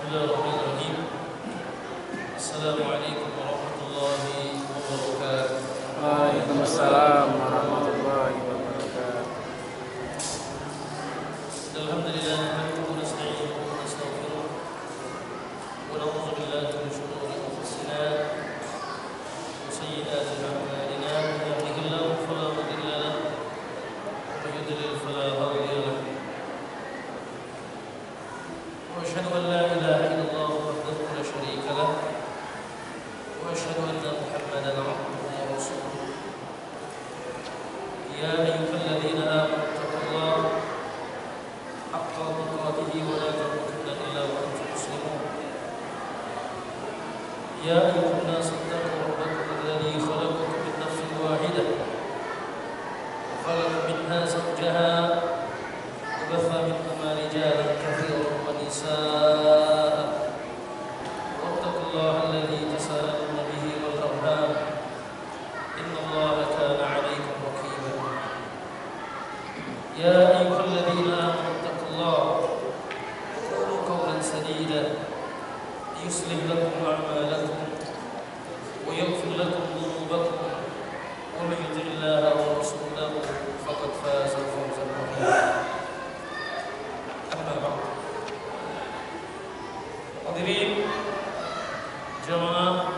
Bismillahirrahmanirrahim. Assalamualaikum warahmatullahi wabarakatuh. Waalaikumsalam warahmatullahi wabarakatuh. Alhamdulillah nahmaduhu wa nasta'inuhu wa nastaghfiruh wa na'udzu billahi min shururi anfusina wa sayyi'ati a'malina. Man yahdihillahu fala mudilla lahu wa man yudlil fala hadiya lahu. وأشهد أن لا إله إلا الله وحده لا شريك له وأشهد أن محمدا عبده ورسوله. يا أيها الذين آمنوا اتقوا الله حق تقاته ولا تموتن إلا وأنتم مسلمون. يا أيها الناس اتقوا ربكم الذي خلقكم من نفس واحدة وخلق منها زوجها وبث منهما رجالا كثيرا ونساء واتقوا الله الذي تساءلون به والأرحام إن الله كان عليكم رقيبا. يا أيها الذين آمنوا اتقوا الله وقولوا قولا سديدا يصلح لكم أعمالكم ويغفر لكم ذنوبكم ومن يطع الله ورسوله فقد فاز فوزا عظيما. أما بعد. Hadirin jamaah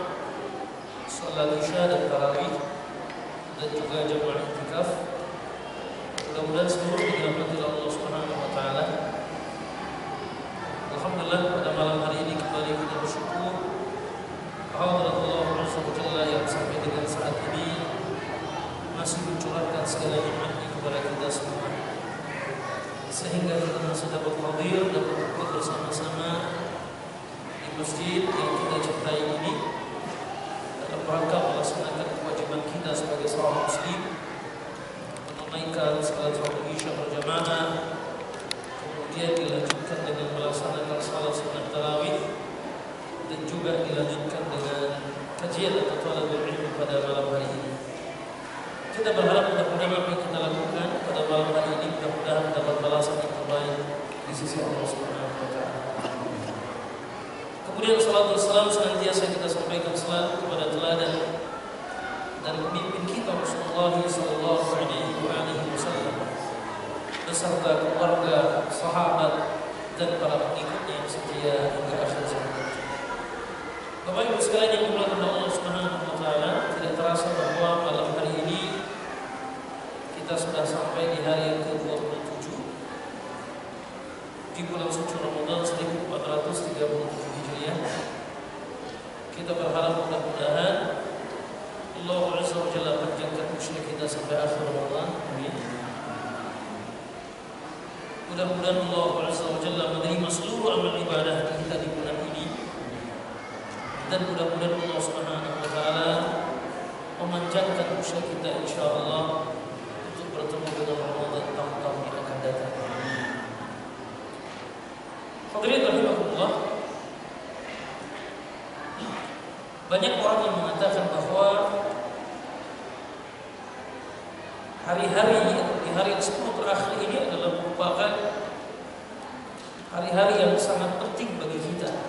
salat Isya dan tarawih dan juga jamaah i'tikaf, mudah-mudahan seluruh dirahmati Allah Subhanahu wa taala. Alhamdulillah pada malam hari ini kembali kita bersyukur kehadirat Allah Azza wa Jalla yang sampai dengan saat ini masih mencurahkan segala nikmat-Nya kepada kita semua, sehingga kita masih dapat hadir dan berkumpul bersama-sama masjid yang kita cintai ini dalam rangka melaksanakan kewajiban kita sebagai seorang muslim, menunaikan salat fardu Isya berjamaah, kemudian dilanjutkan dengan melaksanakan salat sunat tarawih, dan juga dilanjutkan dengan kajian atau talabul ilmu pada malam hari ini. Kita berharap mudah-mudahan apa yang kita lakukan pada malam hari ini mudah-mudahan dapat balasan yang terbaik di sisi Allah Subhanahu wa taala. Kemudian salatu wassalam senantiasa kita sampaikan selalu kepada teladan dan pemimpin kita Rasulullah sallallahu alaihi wasallam beserta keluarga, sahabat dan para pengikutnya yang setia hingga akhir zaman. Bapak Ibu sekalian yang dimuliakan Allah Subhanahu wa taala, tidak terasa bahwa malam hari ini kita sudah sampai di hari yang ke-27 di bulan suci Ramadan 1437 Hijriah. Kita berharap mudah-mudahan Allah Azza wa Jalla panjangkan usia kita sampai akhir Ramadan. Amin. Mudah-mudahan Allah Azza wa Jalla menerima seluruh amal ibadah kita di bulan ini, dan mudah-mudahan Allah Subhanahu wa taala memanjangkan usia kita insyaallah untuk bertemu dengan Ramadan tahun-tahun yang akan datang. Hadirin rahimahullah, banyak orang yang mengatakan bahwa hari-hari di hari yang 10 terakhir ini adalah merupakan hari-hari yang sangat penting bagi kita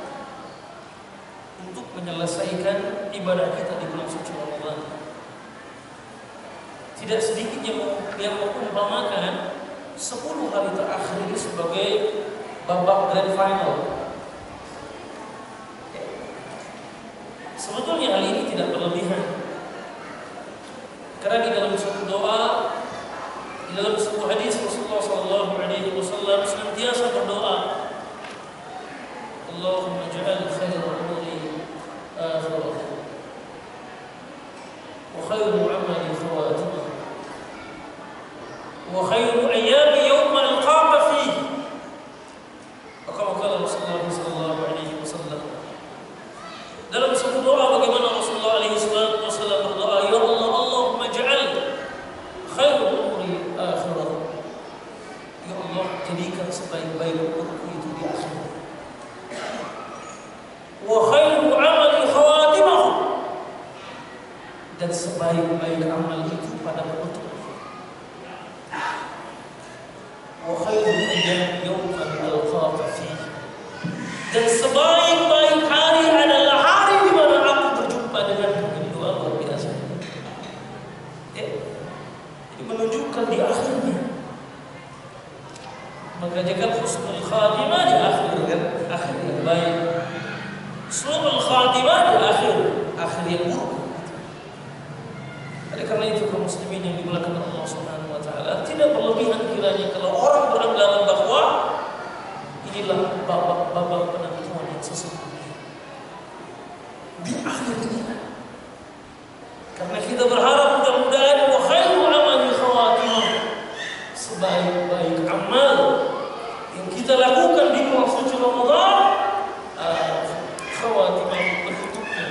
untuk menyelesaikan ibadah kita di bulan suci Ramadan. Tidak sedikit yang mengumpamakan 10 hari terakhir ini sebagai babak grand final. Sebetulnya hal ini tidak berlebihan, karena di dalam suatu doa, di dalam sebuah hadis Rasulullah sallallahu alaihi wasallam senantiasa berdoa, Allahumma ja'al khairal umuri akhirah wa khairu amali khawatimah wa khairu ayyami yawma alqaka fihi. Kala Rasulullah sallallahu alaihi wasallam dalam satu doa, bagaimana Rasulullah alaihi wasallam berdoa, ya Allah, Allahumma ja'al khairul umuri akhirah. Ya Allah, jadikan sebaik-baik umurku itu di akhirat. Wa khairu amali khawatimah, dan sebaik-baik amal itu pada penutup. Wa khairu ayyami yawma alqaka fihi, Dan sebaik-baik hari adalah hari di mana aku berjumpa denganmu. Ini doa luar biasa. Ya. Ini menunjukkan di akhirnya. Maka jika husnul khatimah di akhir kan, akhir yang baik. Su'ul khatimah di akhir yang buruk. Oleh karena itu kaum muslimin yang dimuliakan Allah Subhanahu wa taala, tidak berlebihan kiranya kalau orang beranggapan bahwa inilah babak penentuan yang sesungguhnya di akhirnya. Karena kita berharap mudah-mudahan wa khairu amali khawatimah, sebaik-baik amal yang kita lakukan di bulan suci Ramadan, khawatimah penutupnya.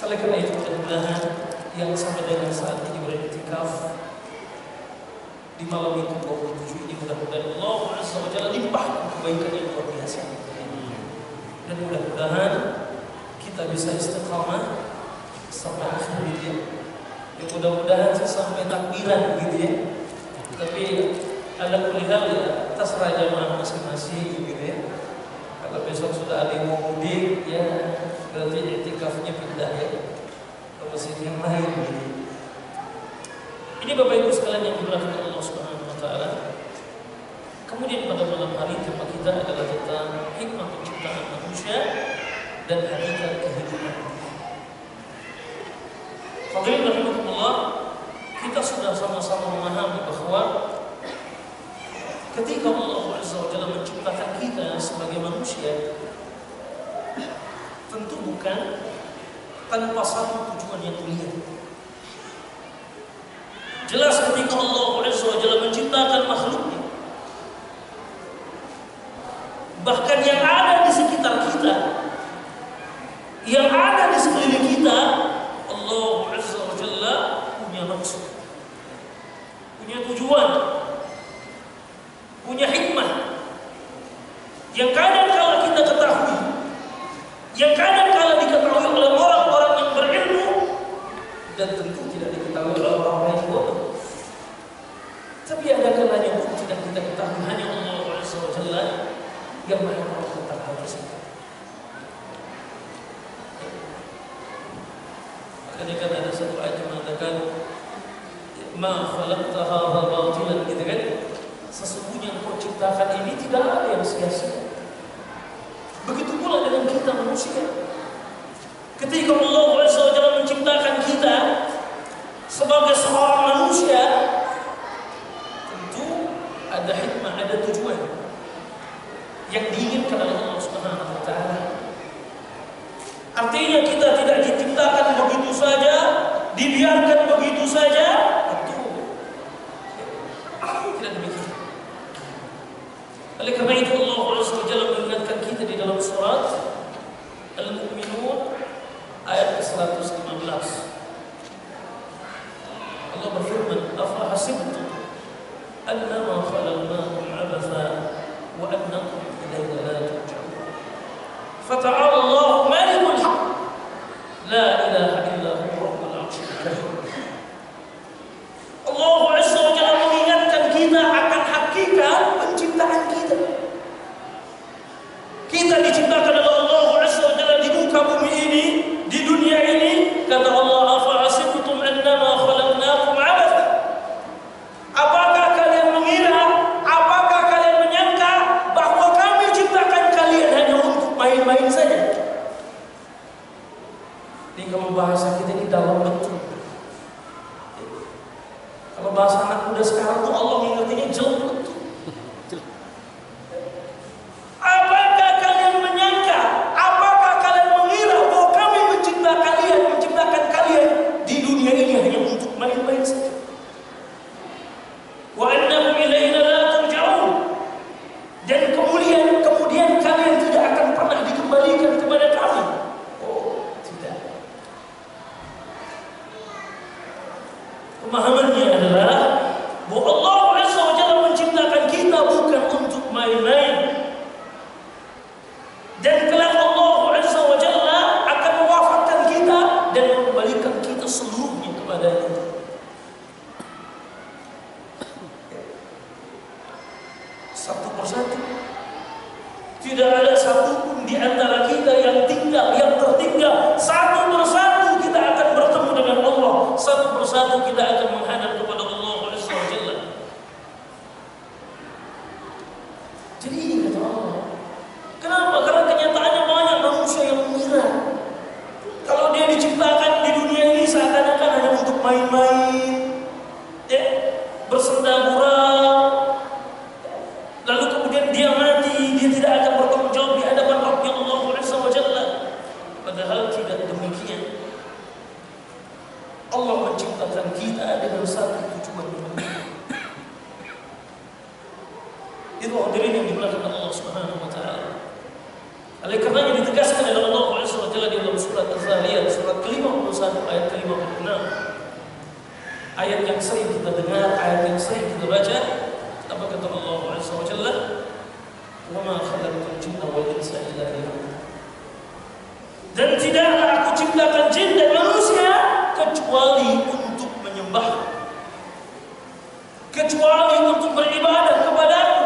Oleh karena itu mudah-mudahan yang sampai dengan saat ini beriktikaf di malam itu 27 ini, mudah-mudahan Allah Azza wa Jalla limpahkan kebaikan yang luar biasa. Dan mudah-mudahan kita bisa istiqamah sampai akhir gitu ya. Ya mudah-mudahan sih sampai takbiran gitu ya. Tapi ada kuliah ya terserah jamaah masing-masing gitu ya. Kalau besok sudah ada yang mau mudik ya berarti i'tikafnya pindah ya ke masjid yang lain gitu. Ini Bapak Ibu sekalian yang dimuliakan Allah Subhanahu wa taala. Kemudian pada malam hari tema kita adalah tentang hikmah penciptaan manusia dan hakikat kehidupan. Fadhilin rahimakumullah, kita sudah sama-sama memahami bahwa ketika Allah Azza wa Jalla menciptakan kita sebagai manusia, tentu bukan tanpa satu tujuan yang mulia. Jelas ketika Allah Azza wa Jalla menciptakan makhluknya, bahkan yang ada di sekitar kita, yang ada di sekeliling kita, Allah Azza wa Jalla punya maksud, punya tujuan, punya hikmah yang kadang kala kita ketahui, yang kadang kala diketahui oleh orang-orang yang berilmu, dan tentu tidak diketahui oleh orang-orang yang bodoh. Tapi ada kalanya pun tidak kita ketahui, hanya Allah Azza wa Jalla yang maha tahu tentang hal tersebut. Makanya kan ada satu ayat yang mengatakan ma khalaqta hadza batilan, gitu kan? Sesungguhnya engkau ciptakan ini tidak ada yang sia-sia. Begitu pula dengan kita manusia. Ketika Allah Azza wa Jalla menciptakan kita sebagai seorang manusia, tentu ada hikmah, ada tujuan yang diinginkan oleh Allah Subhanahu wa taala. Artinya kita tidak diciptakan begitu saja, dibiarkan begitu saja, tentu tidak demikian. Oleh karena itu Allah Azza wa Jalla mengingatkan kita di dalam surat Al-Mu'minun ayat 115. Allah berfirman, "Afa hasibtum annama khalaqnakum 'abatha wa annakum ilayna la turja'un. Fata'ala Allahu malikul haq, la ilaha illa huwa rabbul 'arsyil karim." Allah Azza wa Jalla mengingatkan kita akan hakikat penciptaan kita. Kita diciptakan oleh Allah Azza wa Jalla di muka bumi ini, di dunia ini. Kata Allah, "Afa hasibtum annama khalaqnakum 'abatha." Apakah kalian mengira, apakah kalian menyangka bahwa kami ciptakan kalian hanya untuk main-main saja? Ini kalau bahasa kita ini dalam betul. Kalau bahasa anak muda sekarang tuh Allah mengertinya jauh betul. Apakah kalian menyangka, apakah kalian mengira bahwa kami menciptakan kalian di dunia ini hanya untuk main-main saja? Wa annakum ilayna la turja'un. Dan kemudian kalian tidak akan pernah dikembalikan kepada kami. Oh, tidak. Pemahamannya adalah bahwa Allah Azza wa Jalla menciptakan kita bukan untuk main-main. Dan kelak Allah Azza wa Jalla akan mewafatkan kita dan mengembalikan kita seluruhnya kepada-Nya. Satu persatu Tidak ada satupun di antara kita yang tertinggal. Satu persatu kita akan bertemu dengan Allah. Satu persatu kita akan menghadap kepada Allah Azza wa Jalla. Jadi ini kata Allah. Kenapa? Karena kenyataannya banyak manusia yang mengira kalau dia diciptakan di dunia ini seakan-akan hanya untuk main-main, bersenda gurau, lalu kemudian dia mati, dia tidak akan bertanggung jawab di hadapan Rabbnya Allah Azza wa Jalla. Padahal tidak demikian. Allah menciptakan kita dengan satu tujuan. Itu hadirin yang dimuliakan Allah Subhanahu wa taala. Oleh karenanya ditegaskan oleh Allah Azza wa Jalla di dalam surat Az-Zariyat surat ke-51 ayat ke-56. Ayat yang sering kita dengar, ayat yang sering kita baca. Apa kata Allah Azza wa Jalla? "Wa ma khalaqtul jinna wal insa illa liya'budun." Dan tidaklah aku ciptakan jin dan manusia kecuali untuk menyembah, kecuali untuk beribadah kepadamu.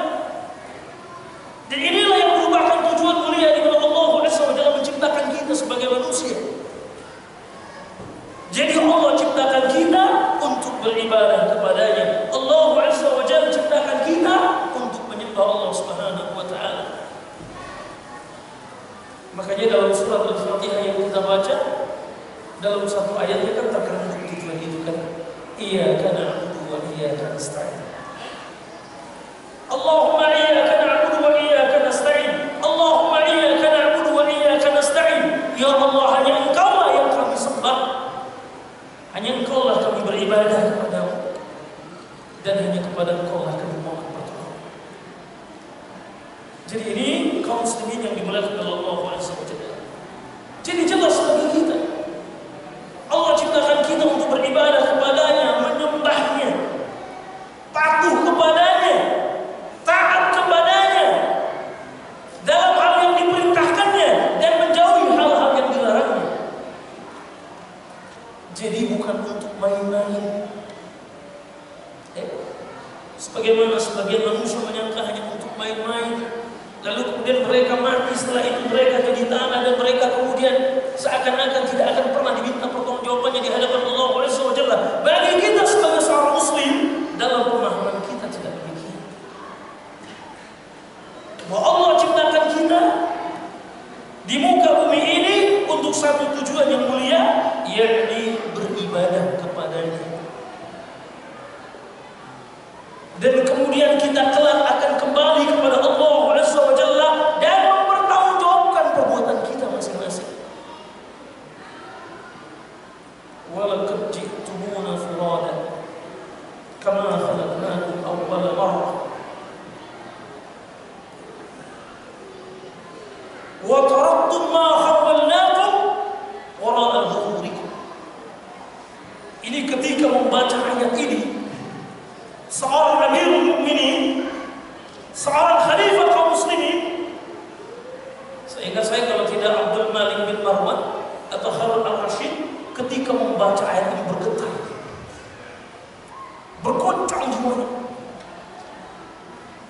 Dan inilah yang merupakan tujuan mulia di mana Allah Azza wa Jalla menciptakan kita sebagai manusia. Jadi Allah ciptakan kita untuk beribadah kepadanya. Allah Azza wa Jalla ciptakan kita untuk menyembah Allah Subhanahu wa taala. Makanya dalam surat Al-Fatihah yang kita baca, dalam satu ayatnya kan terkandung tujuan itu kan, iyyaka na'budu wa iyyaka nasta'in. Allahumma iyyaka na'budu wa iyyaka nasta'in. Allahumma iyyaka na'budu wa iyyaka nasta'in. Ya Allah, hanya Engkau-lah yang kami sembah. Hanya Engkau-lah kami beribadah kepadamu. Dan hanya kepada Engkau-lah kami mohon pertolongan. Jadi ini kaum muslimin yang dimuliakan oleh Allah Azza wa Jalla. Jadi jelas bagi kita, Allah ciptakan kita untuk beribadah kepadanya, menyembahnya, patuh kepadanya, taat kepadanya dalam hal yang diperintahkannya dan menjauhi hal-hal yang dilarangnya. Jadi bukan untuk main-main. Sebagaimana sebagian manusia menyangka hanya untuk main-main, lalu kemudian mereka mati, setelah itu mereka jadi tanah dan mereka kemudian seakan-akan tidak akan pernah diminta pertanggungjawabannya di hadapan Allah Azza wa Jalla. Bagi kita sebagai seorang muslim, dalam pemahaman kita tidak demikian. Bahwa Allah ciptakan kita di muka bumi ini untuk satu tujuan yang mulia, yakni beribadah kepadanya. Dan kemudian kita kelak akan kembali kepada Allah Azza wa Jalla dan mempertanggungjawabkan perbuatan kita masing-masing. Walaqad ji'tumuna furada kama khalaqnakum awwala marrah wa taraktum ma khawwalnakum wara'a dhuhurikum. Ini ketika membaca ayat ini, seorang Amirul Mukminin, seorang khalifah kaum muslimin, seingat saya kalau tidak Abdul Malik bin Marwan atau Harun al-Rashid, ketika membaca ayat ini bergetar, bergoncang jiwanya.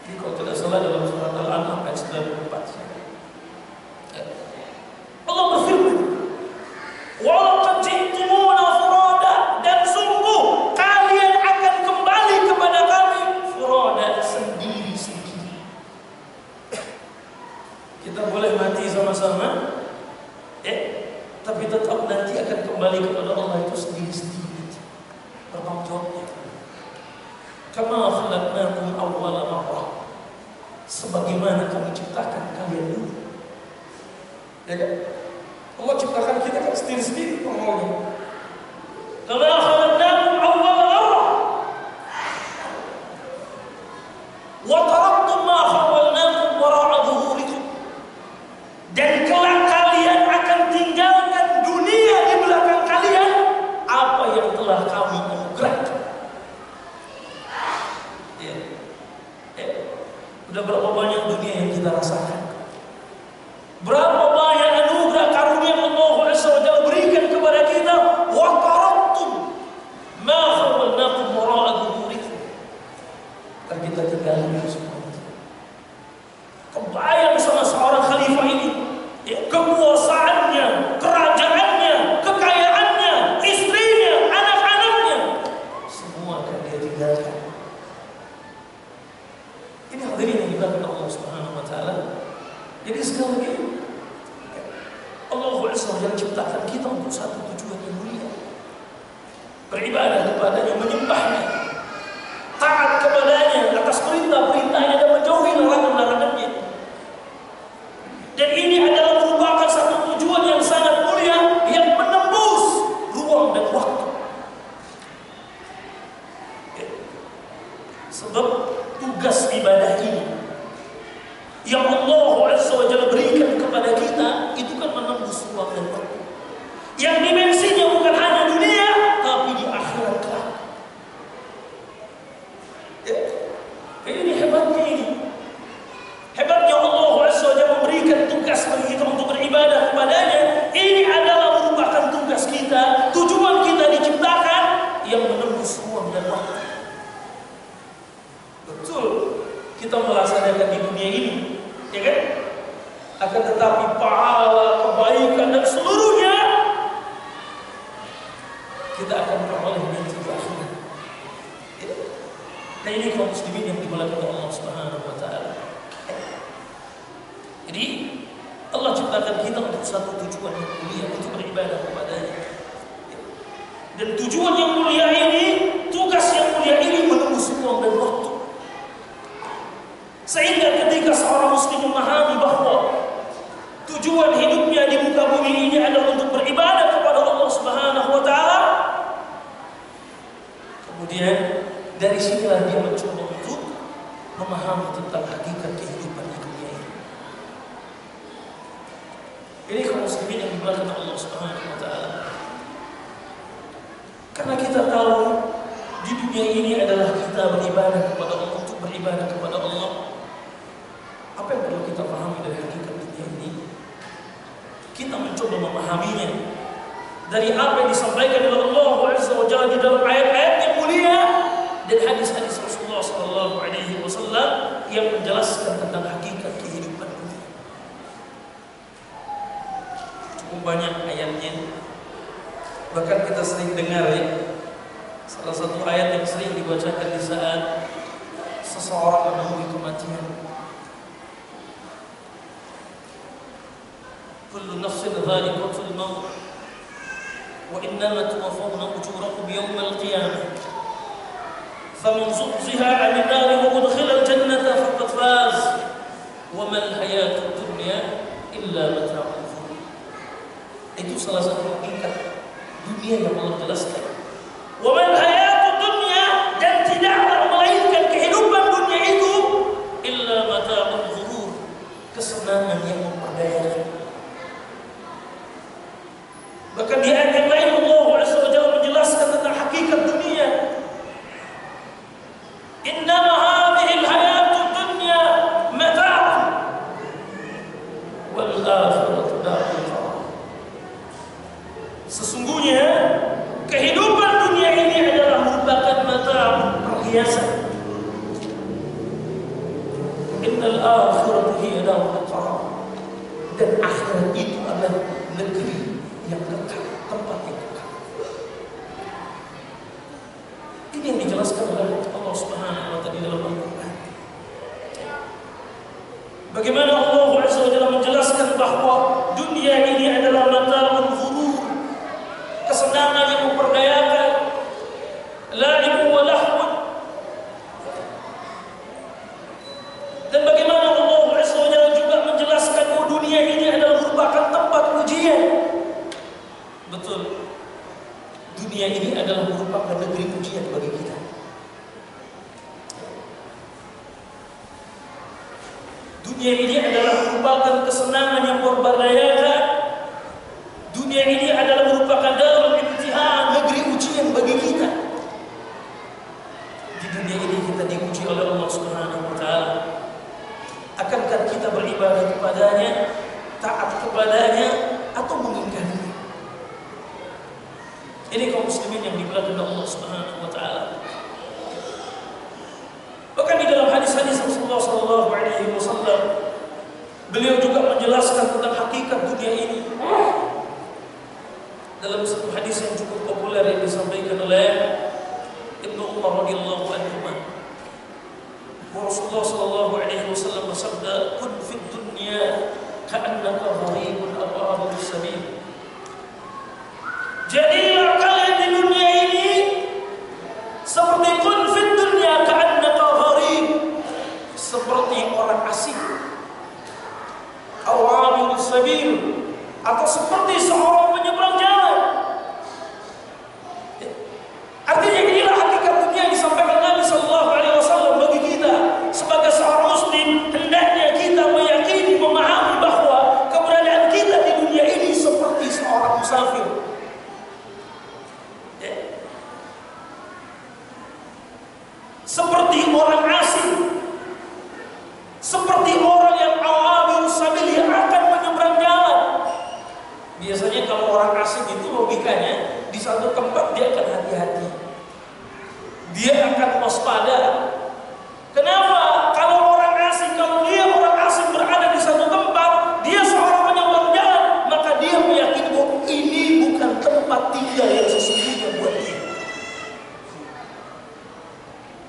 Jadi kalau tidak salah dalam surat Al-An'am ayat 94, Allah berfirman, "Walaqad ji'tumuna furada," dan sungguh kalian akan kembali kepada kami furada, sendiri-sendiri. Kita boleh mati sama-sama, tapi tetap nanti akan kembali kepada Allah itu sendiri-sendiri. Bertanggung jawabnya. Kama khalaqnakum awwala marrah, sebagaimana kami ciptakan kalian dulu. Ya kan? Allah ciptakan kita kan sendiri-sendiri ngomongnya. Kama khalaqnakum awwala marrah wa taraktum ma khawwalnakum wara'a dhuhurikum, dan kelak kalian akan tinggalkan dunia di belakang kalian apa yang telah kami anugerahkan. Udah berapa banyak dunia yang kita rasakan? Berapa banyak anugerah karunia Allah Azza wa Jalla berikan kepada kita? Wa taraktum ma khawwalnakum wara'a dhuhurikum, dan kita tinggalkan semua itu. Kebayang sama seorang kekuasaannya, kerajaannya, kekayaannya, istrinya, anak-anaknya, semua akan dia tinggalkan. Ini hadirin yang dilakukan Allah Subhanahu wa taala. Jadi sekali lagi Allah Azza wa Jalla ciptakan kita untuk satu tujuan yang mulia. Beribadah kepadanya, menyembahnya, taat kepadanya atas perintah-perintahnya dan menjauhi larangan-larangannya. Dan ini adalah merupakan satu tujuan yang sangat mulia yang menembus ruang dan waktu. Sebab tugas ibadah ini yang Allah Azza wa Jalla berikan kepada kita itu kan menembus ruang dan waktu. Yang dimensinya bukan hanya dunia, tapi di akhirat kelak. Ini hebatnya ini. Hebatnya Allah Azza wa Jalla memberikan tugas bagi kita untuk beribadah kepadanya. Ini adalah merupakan tugas kita, tujuan kita diciptakan yang menembus ruang dan waktu. Betul, kita melaksanakan di dunia ini, ya kan? Akan tetapi pahala, kebaikan dan seluruhnya kita akan peroleh nanti di akhirat. Nah ini kaum muslimin yang dimuliakan oleh Allah Subhanahu wa taala. Jadi Allah ciptakan kita untuk satu tujuan yang mulia, untuk beribadah kepadanya. Dan tujuan yang mulia ini, tugas yang mulia ini menembus ruang dan waktu. Sehingga ketika seorang muslim memahami bahwa tujuan hidupnya di muka bumi ini adalah untuk beribadah kepada Allah Subhanahu wa taala, kemudian dari sinilah dia mencoba untuk memahami tentang hakikat kehidupan di dunia ini. Ini kaum muslimin yang dimuliakan Allah Subhanahu wa taala. Karena kita tahu di dunia ini adalah kita beribadah kepada Allah, untuk beribadah kepada Allah. Apa yang perlu kita pahami dari hakikat dunia ini? Kita mencoba memahaminya dari apa yang disampaikan oleh Allah Azza wa Jalla di dalam ayat-ayat yang mulia dan hadis-hadis Rasulullah sallallahu alaihi wasallam yang menjelaskan tentang hakikat kehidupan dunia. Cukup banyak ayatnya. Bahkan kita sering dengar ya, salah satu ayat yang sering dibacakan di saat seseorang menemui kematian. Kullu nafsin dha'iqatul maut wa innama tuwaffawna ujurakum yawmal qiyamah. Faman zuhziha 'anil nari wa udkhila al-jannata faqad faz. Wa mal hayatud dunya illa mata'ul ghurur. Itu salah satu hakikat dunia yang Allah jelaskan. Wa mal hayatud dunya, dan tidaklah melainkan kehidupan dunia itu illa mata'ul ghurur, kesenangan yang memperdayakan. Bahkan di ayat yang lain Allah Azza wa Jalla menjelaskan tentang hakikat dunia. Innama hadhihi al-hayatud dunya mata'un wal akhiratu darul qarar. Sesungguhnya kehidupan dunia ini adalah merupakan mata'un, perhiasan. Innal akhiratu hiya darul qarar. Dan akhirat itu adalah negeri yang kekal, tempat yang kekal. Ini yang dijelaskan oleh Allah Subhanahu wa taala dalam Al-Qur'an. Bagaimana Allah Azza wa Jalla menjelaskan bahwa dunia ini adalah mata'ul ghurur, kesenangan yang memperdayakan, la'ibun wa lahwun. Dan bagaimana Allah Azza wa Jalla juga menjelaskan bahwa dunia ini adalah merupakan tempat ujian. Betul, dunia ini adalah merupakan negeri ujian bagi kita. Dunia ini adalah merupakan kesenangan yang memperdayakan. Dunia ini adalah merupakan darul imtihan, negeri ujian bagi kita. Di dunia ini kita diuji oleh Allah Subhanahu wa taala. Akankah kita beribadah kepadanya, taat kepadanya, atau mengingkarinya? Ini kaum muslimin yang dimuliakan oleh Allah Subhanahu wa taala. Bahkan di dalam hadis-hadis Rasulullah sallallahu alaihi wasallam, beliau juga menjelaskan menjelaskan tentang hakikat dunia ini. Dalam satu hadis yang cukup populer yang disampaikan oleh Ibnu Umar radhiyallahu anhu, Rasulullah sallallahu alaihi wasallam bersabda, "Kun fid dunya ka'annaka gharibun aw abirus sabil." Jadilah kalian di dunia ini seperti kun fid dunya ka'annaka gharib, seperti orang asing, aw abirus sabil, atau seperti seorang penyeberang jalan. Artinya inilah hakikat dunia yang disampaikan Nabi sallallahu alaihi wasallam bagi kita sebagai seorang muslim. Hendaknya kita meyakini, memahami bahwa keberadaan kita di dunia ini seperti seorang musafir. Seperti orang asing, seperti orang yang awabirus sabil, yang akan menyeberang jalan. Biasanya kalau orang asing itu logikanya di satu tempat dia akan hati-hati, dia akan waspada. Kenapa? Kalau orang asing, kalau dia orang asing berada di satu tempat, dia seorang penyeberang jalan, maka dia meyakini bahwa ini bukan tempat tinggal yang sesungguhnya buat dia,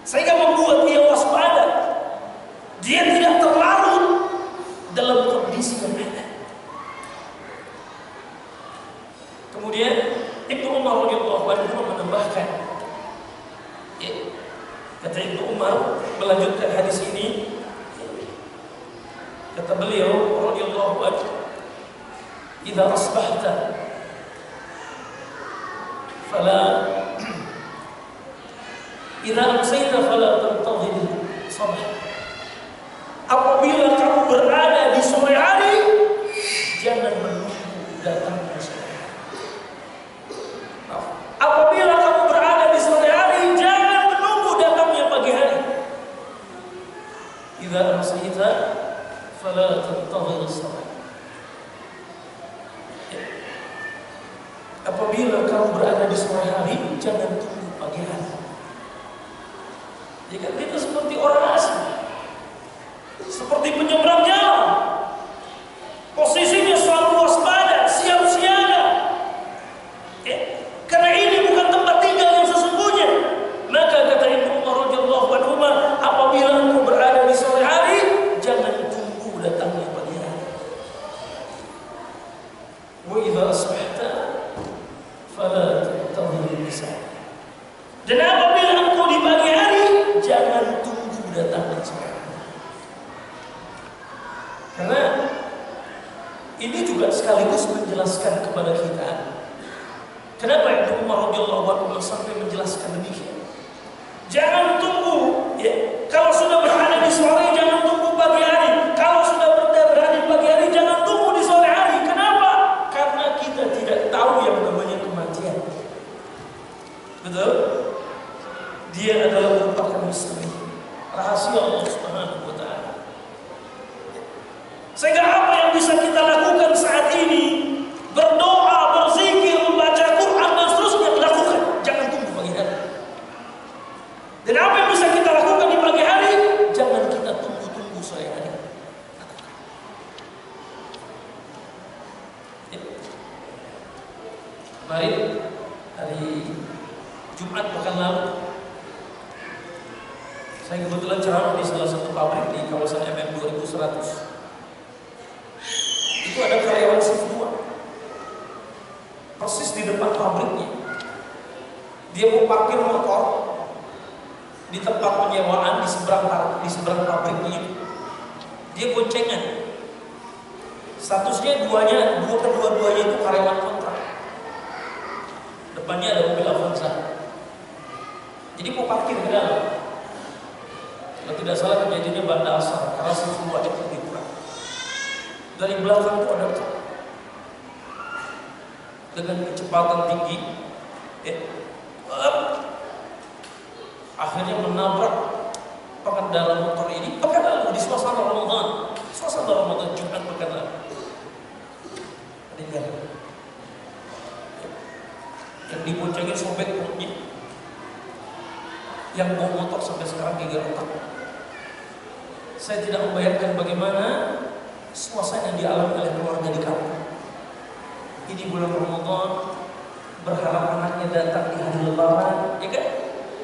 sehingga membuat dia waspada. Dia tidak terlarut dalam kondisi yang ada. Kemudian Ibnu Umar radhiyallahu anhu menambahkan, kata Ibnu Umar melanjutkan hadis ini, kata beliau radhiyallahu anhu, "Idza asbahta fala idza amsayta fala tantazir sabah." Apabila kamu berada di sore hari, jangan menunggu datangnya sore hari. Apabila kamu berada di sore hari, jangan menunggu datangnya pagi hari. Idza amsayta fala tantazir sabah. Apabila kamu berada di sore hari, jangan tunggu pagi hari. Jika kita seperti orang asing, seperti penyeberang jalan, posisinya selalu waspada, siap siaga. Karena ini bukan tempat tinggal yang sesungguhnya. Maka kata Ibnu Umar radhiyallahu anhu, apabila engkau berada di sore hari, jangan tunggu datangnya pagi hari. Wa idza asbahta fala tantazir al-misa. Dan apabila engkau di pagi hari, jangan tunggu datangnya sore hari. Karena ini juga sekaligus menjelaskan kepada kita kenapa Ibnu Umar radhiyallahu anhu sampai menjelaskan demikian. Jangan tunggu, ya. Kalau sudah berada di sore, jangan tunggu pagi hari. Kalau sudah berada di pagi hari, jangan tunggu di sore hari. Kenapa? Karena kita tidak tahu yang namanya kematian. Betul? Dia adalah merupakan misteri, rahasia Allah Subhanahu wa taala. Sehingga apa yang bisa kita lakukan saat ini, berdoa, berzikir, membaca Quran dan seterusnya, lakukan. Jangan tunggu pagi hari. Dan apa yang bisa kita lakukan di pagi hari, jangan kita tunggu-tunggu sore hari. Kemarin hari Jumat pekan lalu, saya kebetulan ceramah di salah satu pabrik di kawasan MM 2100. Itu ada karyawan shift 2, persis di depan pabriknya. Dia mau parkir motor di tempat penyewaan di seberang pabriknya itu. Dia boncengan. Statusnya kedua-duanya itu karyawan kontrak. Depannya ada mobil Avanza. Jadi mau parkir ke dalam. Kalau tidak salah kejadiannya Banda Asar, karena shift 2 itu lebih kurang. Dari belakang itu ada truk dengan kecepatan tinggi, akhirnya menabrak pengendara motor ini. Pekan lalu di suasana Ramadan, Jumat pekan lalu. Meninggal. Yang diboncengin sobek perutnya, yang bawa motor sampai sekarang geger otak. Saya tidak membayangkan bagaimana suasana yang dialami oleh keluarga di kampung. Ini bulan Ramadan, berharap anaknya datang di hari Lebaran, ya kan?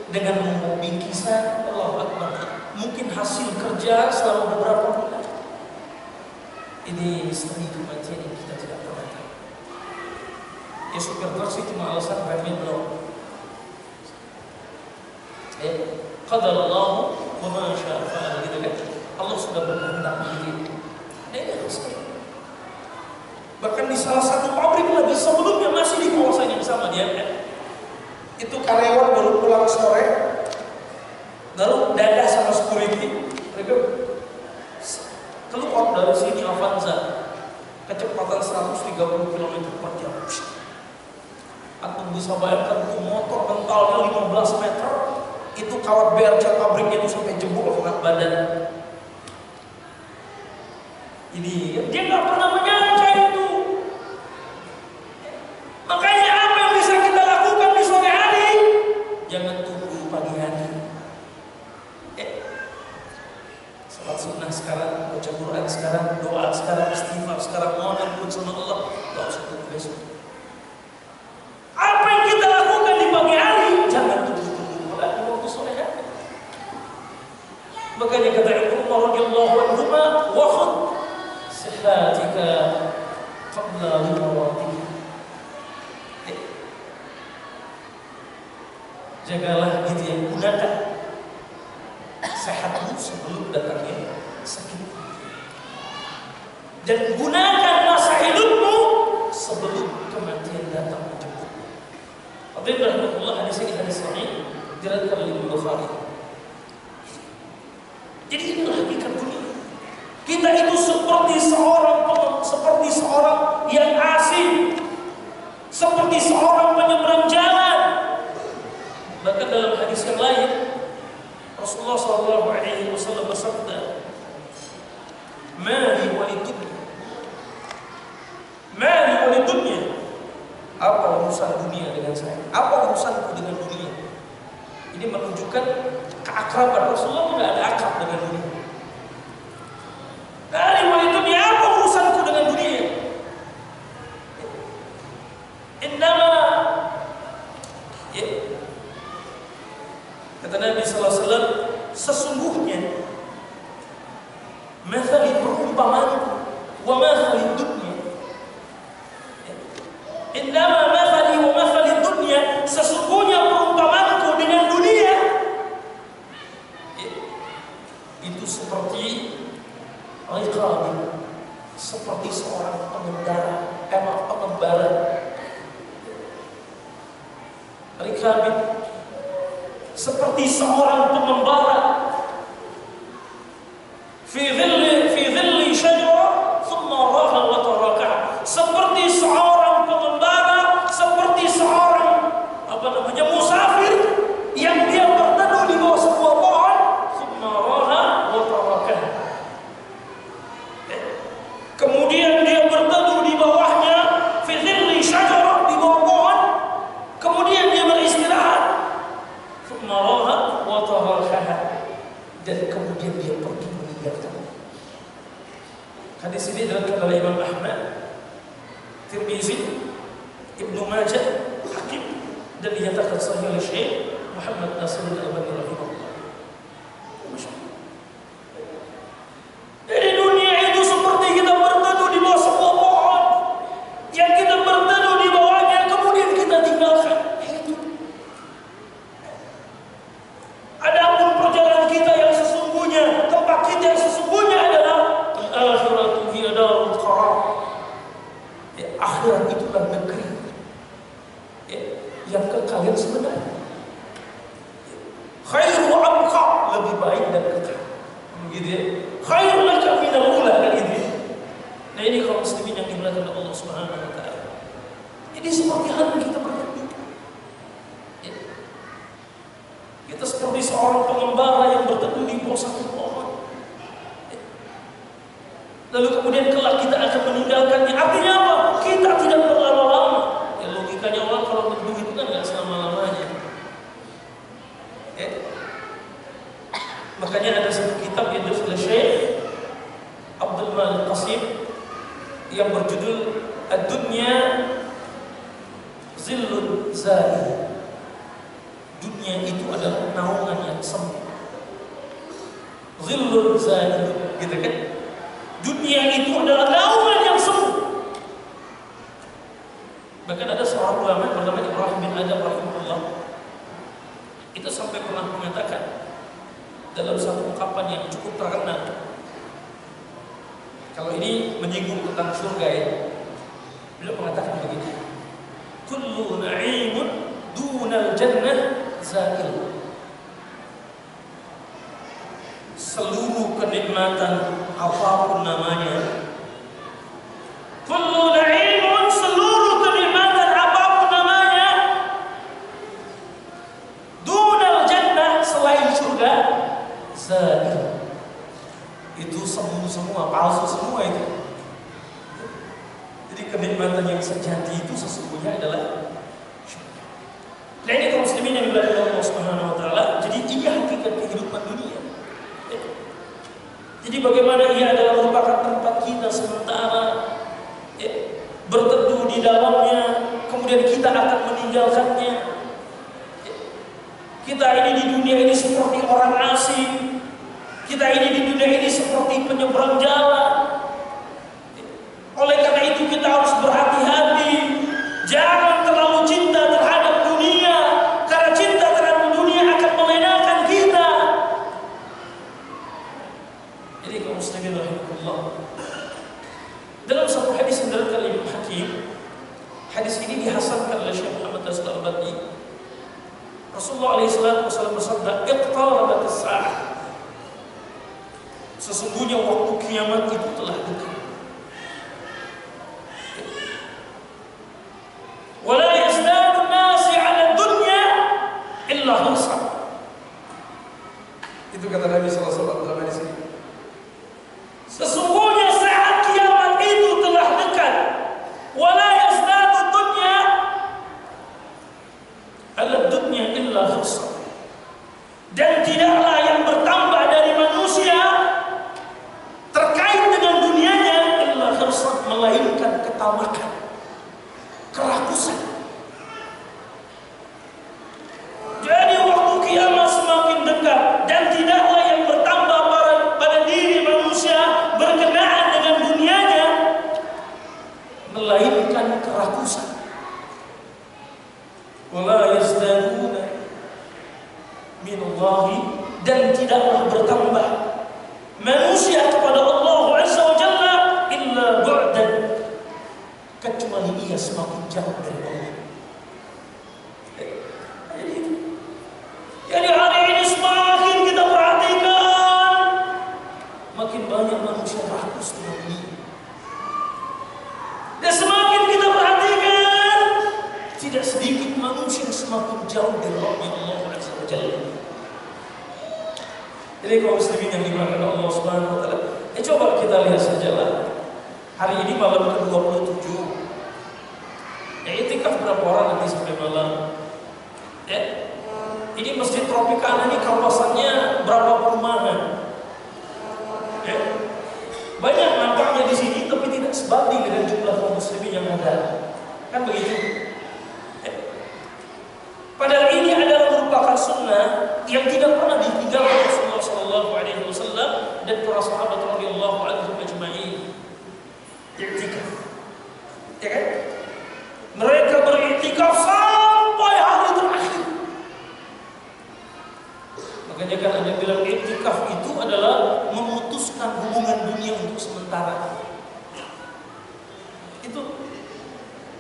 Dengan membawa bingkisan, Allahu Akbar. Mungkin hasil kerja selama beberapa bulan. Ini misteri kematian yang kita tidak pernah tahu. Ya supir taksi cuma alasan remnya belum. Qadarallahu wa ma syaa fa'al, gitu kan? Allah sudah berkehendak begitu. Ini resmi. Bahkan di salah satu pabrik lagi sebelumnya masih di kawasan yang sama dia kan? Itu karyawan baru pulang sore, lalu dadah sama security, mereka keluar dari sini Avanza kecepatan 130 km per jam. Aku bisa bayangkan itu motor mentalnya 15 meter, itu kawat BRC pabriknya itu sampai jebol kena badan. Ini dia nggak pernah menyangka itu. Makanya apa yang bisa kita lakukan di sore hari? Jangan tunggu pagi hari. Salat sunnah sekarang, baca Quran sekarang, doa sekarang, istighfar sekarang, mohon ampun sama Allah. Gak usah tunggu besok. Apa yang kita lakukan di pagi hari? Jangan tunggu lagi waktu sore hari. Makanya kata Umar radhiyallahu anhu, wa khudh sihatika qabla mawatika. Jagalah gitu ya, gunakan sehatmu sebelum datangnya sakit, dan gunakan masa hidupmu sebelum kematian datang menjemput. Alhamdulillah, hadis ini hadis sahih diriwayatkan oleh Imam Bukhari. Jadi inilah hakikat dunia. Kita itu seperti seorang yang asing, seperti seorang penyeberang jalan. Bahkan dalam hadis yang lain Rasulullah SAW bersabda, "Mali walidunya, mali walidunya." Apa urusan dunia dengan saya? Apa urusanku dengan dunia? Ini menunjukkan keakraban Rasulullah. Tidak ada akrab dengan dunia. Mali walidunya, apa urusanku dengan dunia? Innama, kata Nabi sallallahu alaihi wasallam, sesungguhnya mathali perumpamaan wa mathali dunya. Innama mathali wa mathali dunya, sesungguhnya perumpamaanku dengan dunia itu seperti riqab, seperti seorang pengembara. Riqab seperti seorang pengembara fi dhilli syajara thumma raha wa tarakaha, seperti seorang pengembara, seperti seorang musafir yang dia berteduh di bawah sebuah pohon, thumma raha wa tarakaha, kemudian dia berteduh di bawahnya, fi dhilli syajara, di bawah pohon, kemudian dia beristirahat, maraha wa taharakaha, dan kemudian dia pergi meninggalkan. Hadis ini diriwayatkan oleh Imam Ahmad, Tirmizi, Ibnu Majah, Hakim, dan dinyatakan sahih oleh Syekh Muhammad Nasiruddin Albani rahimahullah. Jadi dunia itu seperti kita berteduh di bawah sebuah pohon yang kita berteduh di bawahnya, kemudian kita tinggalkan. Adapun perjalanan kita yang sesungguhnya, tempat kita yang sesungguhnya adalah al-akhiratu hiya darul qarar. Akhirat itulah negeri yang kekal yang sebenarnya. Khairu abqa, lebih baik dan kekal. Begitu ya. Khairu laka minal ula, kan gitu ya. Nah ini kaum muslimin yang dimuliakan oleh Allah Subhanahu wa taala. Ini seperti halnya kita berteduh. Kita seperti seorang pengembara yang berteduh di bawah satu pohon. Lalu kemudian kelak kita akan meninggalkannya. Artinya apa? Kita tidak berlama-lama. Ya logikanya orang kalau berteduh itu kan nggak selama-lamanya. Makanya ada satu kitab yang ditulis oleh Syekh Abdul Malik Al-Qasim yang berjudul Ad-Dunya Zillun Zahir. Dunia itu adalah naungan yang semu. Zillun Zahir, gitu kan? Dunia itu adalah naungan yang semu. Bahkan ada seorang ulama bernama Ibrahim bin Adam rahimahullah, itu sampai pernah mengatakan dalam satu ungkapan yang cukup terkenal. Kalau ini menyinggung tentang surga ya, beliau mengatakan begini: kullu na'imun dunal jannah zail. Seluruh kenikmatan apapun namanya, kullu na'imun, seluruh kenikmatan apapun namanya, dunal jannah, selain surga, zail. Itu semu semua, palsu semua itu. Jadi kenikmatan yang sejati itu sesungguhnya adalah surga. Nah ini kaum muslimin yang dimuliakan Allah Subhanahu wa taala, jadi ini hakikat kehidupan dunia. Jadi bagaimana ia adalah merupakan tempat kita sementara, berteduh di dalamnya, kemudian kita akan meninggalkannya. Kita ini di dunia ini seperti orang asing. Kita ini di dunia ini seperti penyeberang jalan. Oleh karena itu kita harus berhati-hati. Jangan terlalu cinta terhadap dunia, karena cinta terhadap dunia akan melenakan kita. Jadi kaum muslimin rahimahullah, dalam satu hadis yang diriwayatkan oleh Imam Hakim, hadis ini dihasankan oleh Syekh Muhammad Nasir Al-Albani. Rasulullah SAW bersabda, "Iqtarabat as-sa'ah." Sesungguhnya waktu kiamat itu telah dekat. Wala yazdadu nasi 'ala dunya illa hirsan. Itu kata Nabi sallallahu alaihi wasallam dalam hadis ini. Sesungguhnya saat kiamat itu telah dekat. Wala yazdadu dunya 'ala dunya illa hirsan. Dan tidaklah yang bertambah dari manusia terkait dengan dunianya illa hirsan, melainkan ketamakan, kerakusan. Jadi waktu kiamat semakin dekat dan tidaklah yang bertambah pada diri manusia berkenaan dengan dunianya melainkan kerakusan. Wala yazdaduna minallahi, dan tidaklah bertambah manusia kepada Allah Azza wa Jalla illa bu'dan, kecuali ia semakin jauh dari Allah. Jadi hari ini semakin kita perhatikan, makin banyak manusia rakus dengan dunia. Dan semakin kita perhatikan, tidak sedikit manusia yang semakin jauh dari Allah Azza wa Jalla. Jadi kaum muslimin yang dimuliakan Allah Subhanahu wa taala, coba kita lihat sajalah. Hari ini malam ke-27. Iktikaf berapa orang nanti sampai malam? Ini Masjid Tropicana ini kawasannya berapa perumahan? Banyak nampaknya di sini, tapi tidak sebanding dengan jumlah kaum muslimin yang ada. Kan begitu? Padahal ini adalah merupakan sunnah yang tidak pernah ditinggalkan Rasulullah SAW dan para sahabat radhiyallahu anhum ajma'in. Iktikaf, ya kan? Mereka beriktikaf sampai hari terakhir. Makanya kan ada bilang iktikaf itu adalah memutuskan hubungan dunia untuk sementara. Itu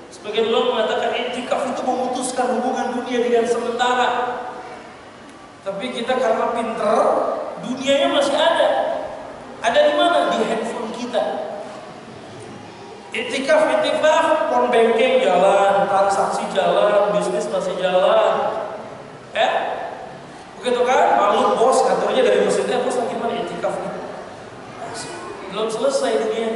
sebagian ulama mengatakan iktikaf itu memutuskan hubungan dunia dengan sementara. Tapi kita karena pinter, dunianya masih ada. Ada di mana? Di handphone kita. Iktikaf, phone banking jalan, transaksi jalan, bisnis masih jalan. Begitu kan? Malu bos kantornya dari masjidnya, bos lagi mana iktikaf itu? Belum selesai dunia.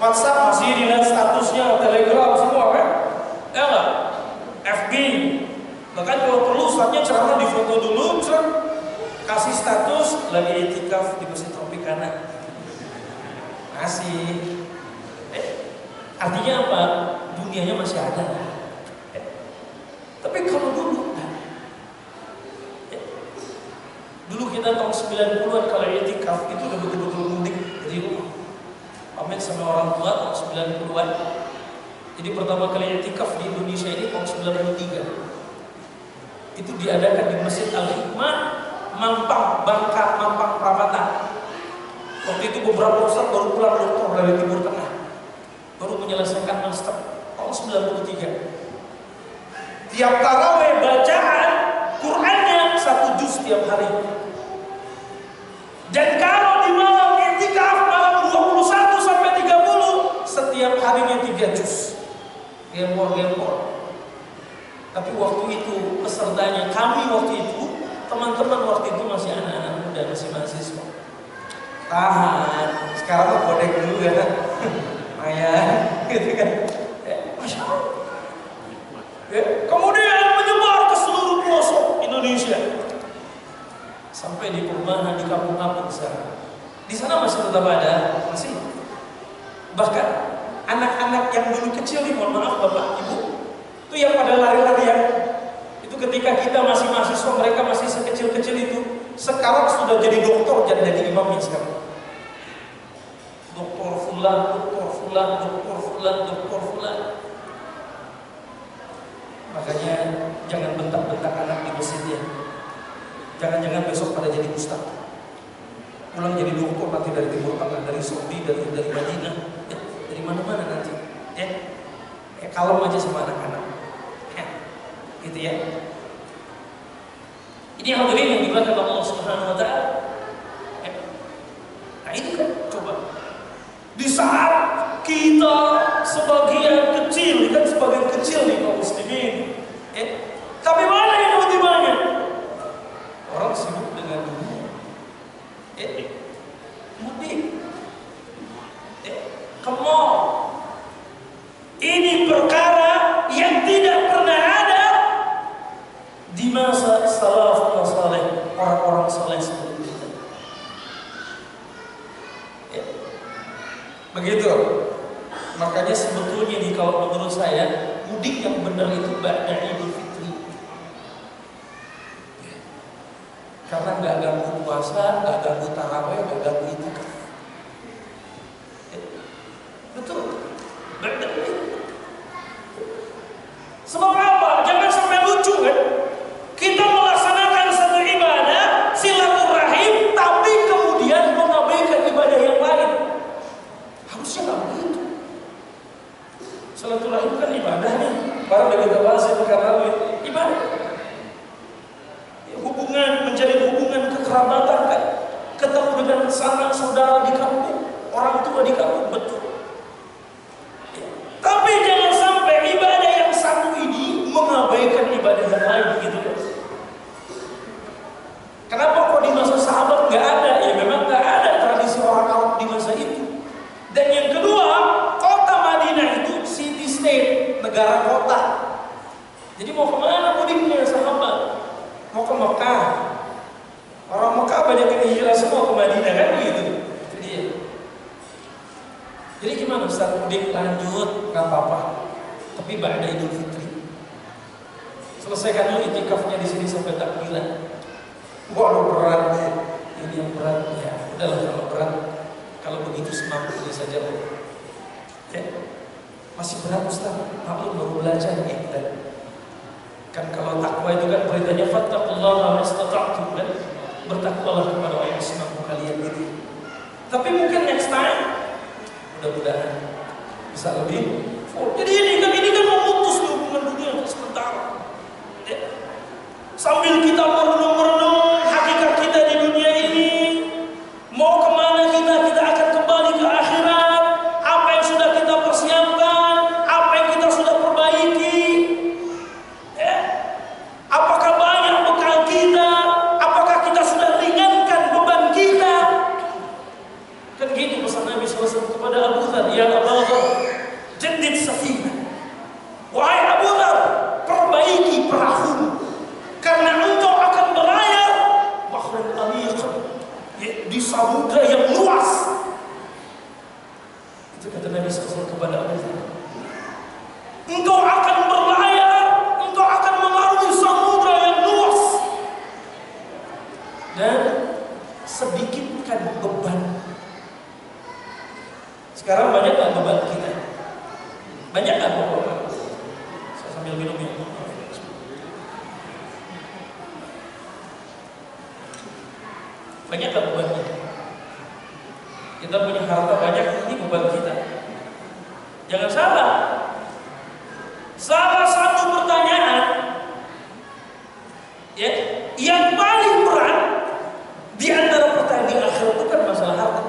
WhatsApp masih dilihat statusnya, Telegram semua kan? Enggak? FB. Bahkan kalau perlu saatnya ceramah di foto dulu, kasih status lagi iktikaf di Masjid Tropicana. Masih. Artinya apa? Dunianya masih ada. Tapi kalau dulu, dulu kita tahun 90-an kalau i'tikaf itu udah betul-betul mudik dari rumah. Pamit sama orang tua tahun 90-an. Jadi pertama kali i'tikaf di Indonesia ini tahun 93. Itu diadakan di Masjid Al-Hikmah, Mampang, Bangka, Mampang, Perapatan. Waktu itu beberapa ustaz baru pulang doktor dari Timur Tengah, baru menyelesaikan master tahun 93. Tiap tarawih bacaan Qur'annya 1 juz tiap hari. Dan kalau di malam i'tikaf malam 21 sampai 30, setiap harinya 3 juz. Gempor. Tapi waktu itu pesertanya, kami waktu itu, teman-teman waktu itu masih anak-anak muda, masih mahasiswa. Tahan, sekarang mau kodek dulu ya, Maya, gitu kan? Masya Allah. Kemudian menyebar ke seluruh pelosok Indonesia, sampai di perumahan, di kampung-kampung sana. Di sana masih tetap ada, masih. Bahkan anak-anak yang dulu kecil nih, mohon maaf bapak ibu, itu yang pada lari-larian. Itu ketika kita masih mahasiswa, mereka masih sekecil-kecil itu. Sekarang sudah jadi doktor dan jadi imamnya sekarang. Doktor fulan. Makanya jangan bentak-bentak anak di masjid ya. Jangan-jangan besok pada jadi ustaz. Pulang jadi doktor nanti dari Timur Tengah, dari Saudi, dari Madinah, dari mana-mana nanti. Kalem aja sama anak-anak. Gitu ya. Ini hadirin yang dimuliakan Allah Subhanahu wa taala. Nah, itu kan coba. Di saat kita sebagian kecil nih kaum muslimin, tapi mana yang lebih banyak? Orang sibuk dengan dunia. Mudik. Ke mall. Ini perkara yang tidak pernah ada di masa salafun saleh, orang-orang saleh sebelum kita. Begitu. Makanya sebetulnya nih kalau menurut saya mudik yang benar itu ba'da Idul Fitri. Karena nggak ganggu puasa, nggak ganggu tarawih, nggak ganggu i'tikaf. Betul. Sebab apa? Jangan sampai lucu kan? Kita melaksanakan satu ibadah silaturahim, tapi kemudian mengabaikan ibadah yang lain. Harusnya nggak begitu. Silaturahim kan ibadah nih. Baru dari kita bahas itu karena ibadah. Hubungan, menjadi hubungan kekerabatan kan. Ketemu dengan sanak saudara di kampung, orang tua di kampung, betul. Tapi jangan sampai ibadah yang satu ini mengabaikan ibadah yang lain gitu kan. Kenapa kok di masa sahabat nggak ada? Ya memang nggak ada tradisi orang Arab di masa itu. Dan yang kedua, kota Madinah itu city state, negara kota. Jadi mau kemana mudiknya sahabat? Mau ke Mekah. Orang Mekah banyak yang hijrah semua ke Madinah kan gitu. Jadi gimana Ustaz, mudik lanjut nggak apa-apa, tapi ba'da Idul Fitri. Selesaikan dulu i'tikafnya di sini sampai takbiran. Waduh berat nih, ini yang berat ya. Udahlah kalau berat, kalau begitu semampunya saja loh. Masih berat Ustaz, maklum baru belajar ya. Kan kalau takwa itu kan beritanya fattaqullaha mastata'tum kan, bertakwalah kepada Allah semampu kalian itu. Tapi mungkin next time mudah-mudahan bisa lebih. Jadi ini kan memutus hubungan dunia sementara. Sambil kita merenung hakikat kita di dunia ini, mau kemana kita akan kembali ke akhirat. Apa yang sudah kita persiapkan, apa yang kita sudah perbaiki. Apakah banyak bekal kita? Apakah kita sudah ringankan beban kita? Kan gitu pesan Nabi SAW kepada Abu Dhar, ya Abu Dhar, jadid safinah. Wahai Abu Dhar, perbaiki perahu, karena engkau akan berlayar bahran amiq, di samudra yang luas. Itu kata Nabi SAW kepada Abu Dhar, engkau akan berlayar, engkau akan mengarungi samudra yang luas, dan sedikitkan beban. Sekarang banyak nggak beban kita? Banyak nggak beban? Saya sambil minum ya. Banyak nggak bebannya? Kita punya harta banyak, ini beban kita. Jangan salah. Salah satu pertanyaan ya, yang paling berat di antara pertanyaan di akhirat itu kan masalah harta.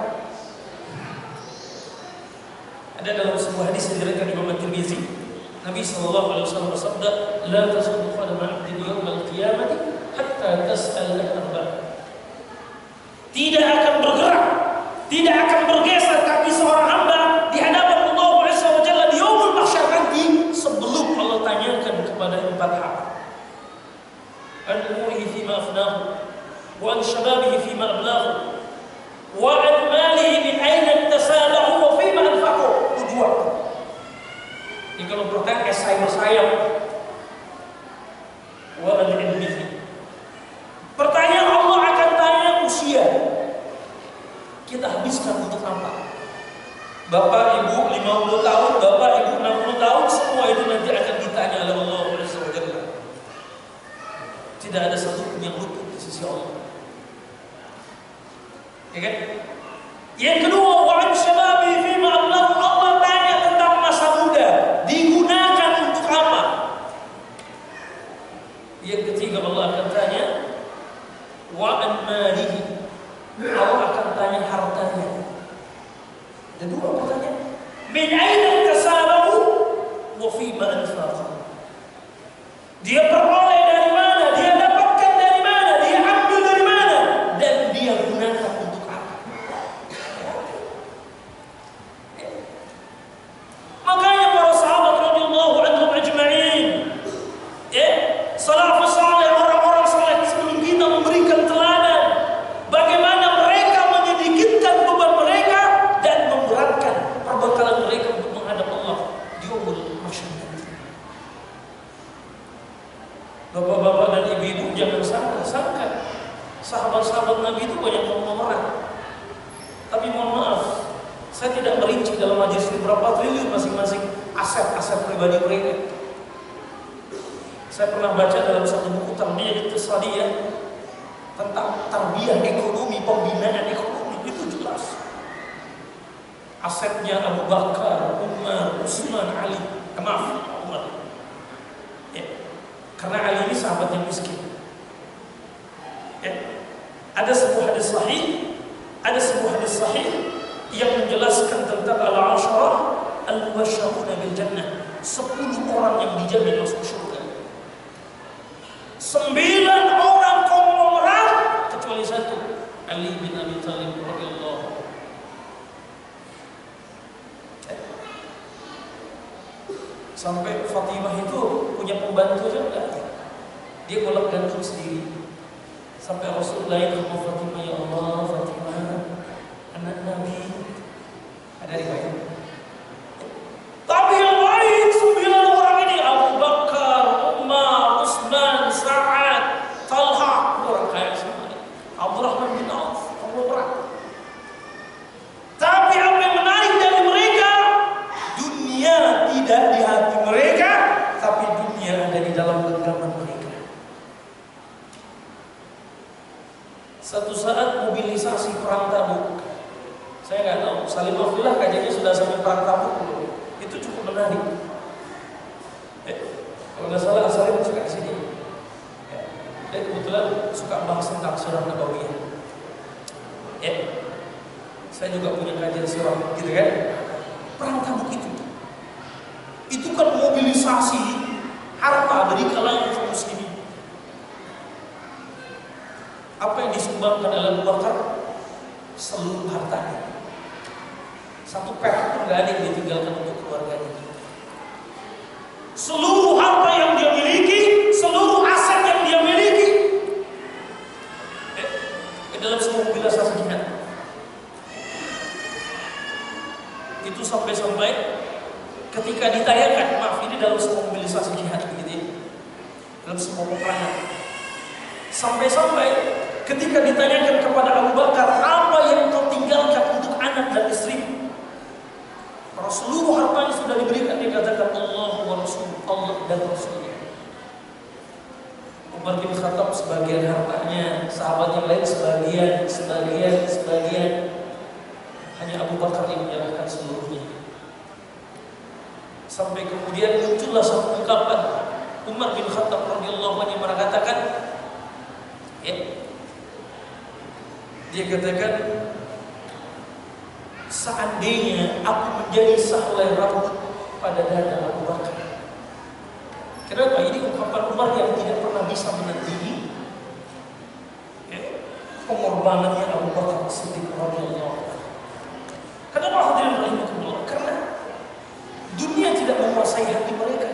Ada dalam sebuah hadis yang diriwayatkan Imam At-Tirmizi, Nabi SAW bersabda, "La tasuddu qadama 'abdin yawmal qiyamati hatta tas'al an-arba'." Tidak akan bergerak, tidak akan bergeser kaki seorang hamba di hadapan Allah Azza wa Jalla di yaumul mahsyar nanti sebelum Allah tanyakan kepada 4 hal. An umurihi fima afnahu, wa an shababihi fima ablaghu, wa an malihi min aina iktasabahu wa fima anfaqahu. Itu 2. Ini kalau bertanya esai bersayap. Wa an ilmihi. Pertanyaan Allah akan tanya usia. Kita habiskan untuk apa? Bapak Ibu 50 tahun, Bapak Ibu 60 tahun, semua itu nanti akan ditanya oleh Allah Azza wa Jalla. Tidak ada satu pun yang luput di sisi Allah. Ya kan? Yang kedua, wa an syababi fima ablaghu. Allah tanya tentang masa muda, digunakan untuk apa? Yang ketiga, Allah akan tanya wa an malihi. Allah akan tanya hartanya. Ada 2 pertanyaan. Min aina iktasabahu wa fima anfaqahu. Dia peroleh dari mana? Dia dapatkan dari mana? Dia ambil dari mana? Dan dia gunakan untuk apa? Makanya para sahabat radhiyallahu anhum ajma'in, salafus saleh, orang-orang saleh sebelum kita memberikan teladan bagaimana mereka menyedikitkan beban mereka dan memberatkan perbekalan mereka untuk menghadap Allah di yaumul mahsyar. Bapak-bapak dan ibu-ibu jangan sangka sahabat-sahabat Nabi itu banyak konglomerat. Tapi mohon maaf, saya tidak merinci dalam majelis ini berapa triliun masing-masing aset-aset pribadi mereka. Saya pernah baca dalam satu buku Tarbiyah Iqtisadiyah tentang tarbiyah ekonomi, pembinaan ekonomi, itu jelas. Asetnya Abu Bakar, Umar, Utsman, Ali. Maaf, Umar. Ya. Karena Ali ini sahabat yang miskin. Ya. Ada sebuah hadis sahih yang menjelaskan tentang al-'asharah al-mubashsharuna bil jannah. 10 orang yang dijamin masuk surga. 9 orang konglomerat kecuali 1, Ali bin Abi Thalib radhiyallahu anhu. Sampai Fatimah itu punya pembantu juga. Dia golak gantung sendiri. Sampai Rasulullah itu mau Fatimah, ya Allah, Fatimah anak Nabi. Ada riwayat. Tapi yang lain 9 orang ini, Abu Bakar, Umar, Utsman, Sa'ad, Talha, orang kaya semua. Abdurrahman bin Auf, konglomerat. Tapi apa yang menarik dari mereka? Dunia tidak di hati mereka, tapi dunia ada di dalam genggaman mereka. Satu saat mobilisasi perang Tabuk. Saya nggak tahu, Salim Abdullah kayaknya sudah sampai perang Tabuk belum? Itu cukup menarik. Kalau nggak salah Salim suka di sini. Dia kebetulan suka bahas tentang surah Nabawiyah. Saya juga punya kajian surah, gitu kan? Perang Tabuk itu kan mobilisasi harta dari kalangan kaum muslimin. Apa yang disumbangkan oleh Abu Bakar? Seluruh hartanya. 1 perak pun gak ada yang ditinggalkan untuk keluarganya. Seluruh harta yang dia miliki, seluruh aset yang dia miliki, dalam sebuah mobilisasi jihad. Itu sampai-sampai ketika ditayangkan, maaf ini dalam semua mobilisasi jihad begitu ya, dalam semua peperangan, sampai-sampai ketika ditanyakan kepada Abu Bakar, apa yang kau tinggalkan untuk anak dan istri? Karena seluruh hartanya sudah diberikan, dia katakan Allah wa Rasul, Allah dan Rasulnya. Umar bin Khattab sebagian hartanya, sahabat yang lain sebagian. Hanya Abu Bakar yang menyerahkan seluruhnya. Sampai kemudian muncullah satu ungkapan Umar bin Khattab radhiyallahu anhu mengatakan, ya, dia katakan, seandainya aku menjadi sehelai rambut pada dada Abu Bakar. Kenapa? Ini ungkapan Umar yang tidak pernah bisa menandingi pengorbanannya Abu Bakar Siddiq radhiyallahu anhu. Kenapa hadirin rahimakumullah? Karena dunia tidak menguasai hati mereka.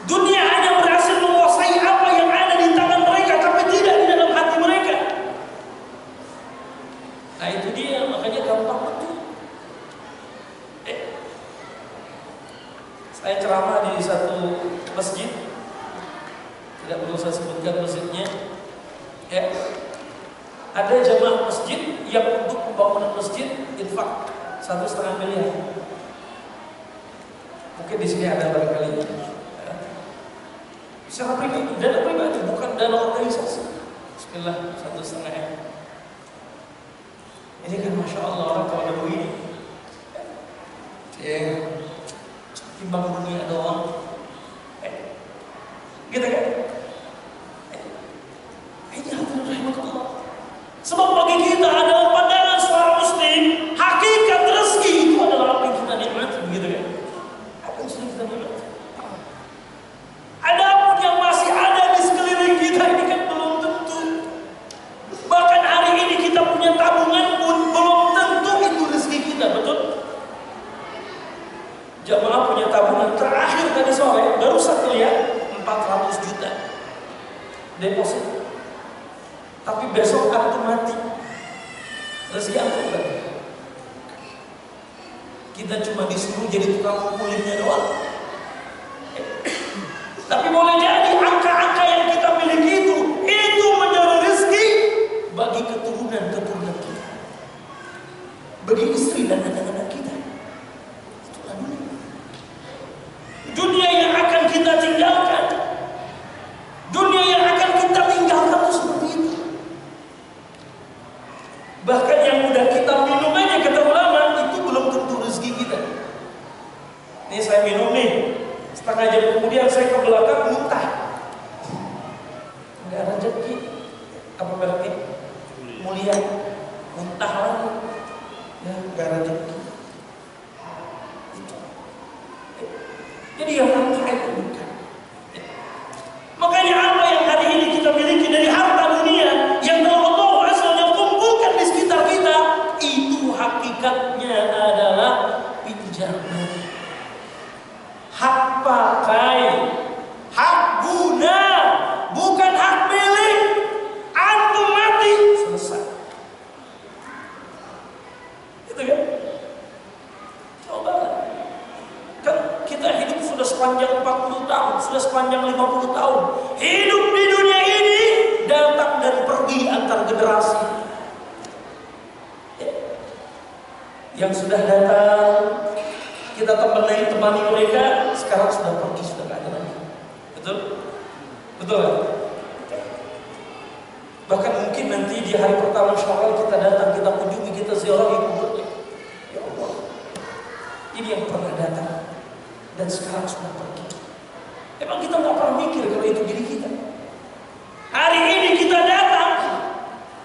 Dunia hanya berhasil menguasai apa yang ada di tangan mereka, tapi tidak di dalam hati mereka. Nah itu dia, makanya gampang betul. Saya ceramah di satu masjid, tidak perlu saya sebutkan masjidnya. Ya, ada jamaah masjid yang untuk pembangunan masjid infak 1,5 miliar. Mungkin di sini ada barangkali. Ya. Secara pribadi, dana pribadi, bukan dana organisasi. Bismillah, 1,5 M. Ini kan masya Allah orang kalau ada begini. Ya. Timbang dunia doang, gitu kan? Ini hadirin rahimakumullah. Sebab bagi kita adalah pandangan seorang muslim, hakikat rezeki itu adalah apa yang kita nikmati, begitu kan? Apa yang sudah kita nikmati? Adapun yang masih ada di sekeliling kita ini kan belum tentu. Bahkan hari ini kita punya tabungan pun belum tentu itu rezeki kita, betul? Jamaah punya tabungan terakhir tadi sore baru satu ya 400 juta deposit. Tapi besok antum mati, rezeki antum kan? Kita cuma disuruh jadi tukang kulitnya doang. Tapi boleh jadi angka-angka yang kita miliki itu menjadi rezeki bagi keturunan kita, bagi istri dan anak-anak kita. Dunia yang akan kita tinggalkan, dunia yang akan kita tinggalkan itu seperti itu. Bahkan yang udah kita minum aja kata ulama itu belum tentu rezeki kita. Ini saya minum nih, setengah jam kemudian saya ke belakang muntah, nggak ada rezeki. Apa mereknya? Mulia, muntah lagi, ya nggak ada rezeki. Jadi yang langka itu bukan. Makanya apa yang hari ini kita miliki dari harta dunia yang Allah Azza kumpulkan di sekitar kita, itu hakikatnya adalah pinjaman, hak pakai, hak guna, bukan hak milik. Antum mati selesai. Itu kan? Coba. Kan kita hidup sudah sepanjang 40 tahun, sudah sepanjang 50 tahun. Hidup di dunia ini datang dan pergi antar generasi. Yang sudah datang kita temani mereka, sekarang sudah pergi, sudah tidak ada lagi. Betul? Betul kan? Bahkan mungkin nanti di hari pertama Syawal kita datang, kita kunjungi, kita ziarahi kuburnya. Ya Allah, ini yang pernah datang dan sekarang sudah pergi. Emang kita nggak pernah mikir kalau itu diri kita? Hari ini kita datang,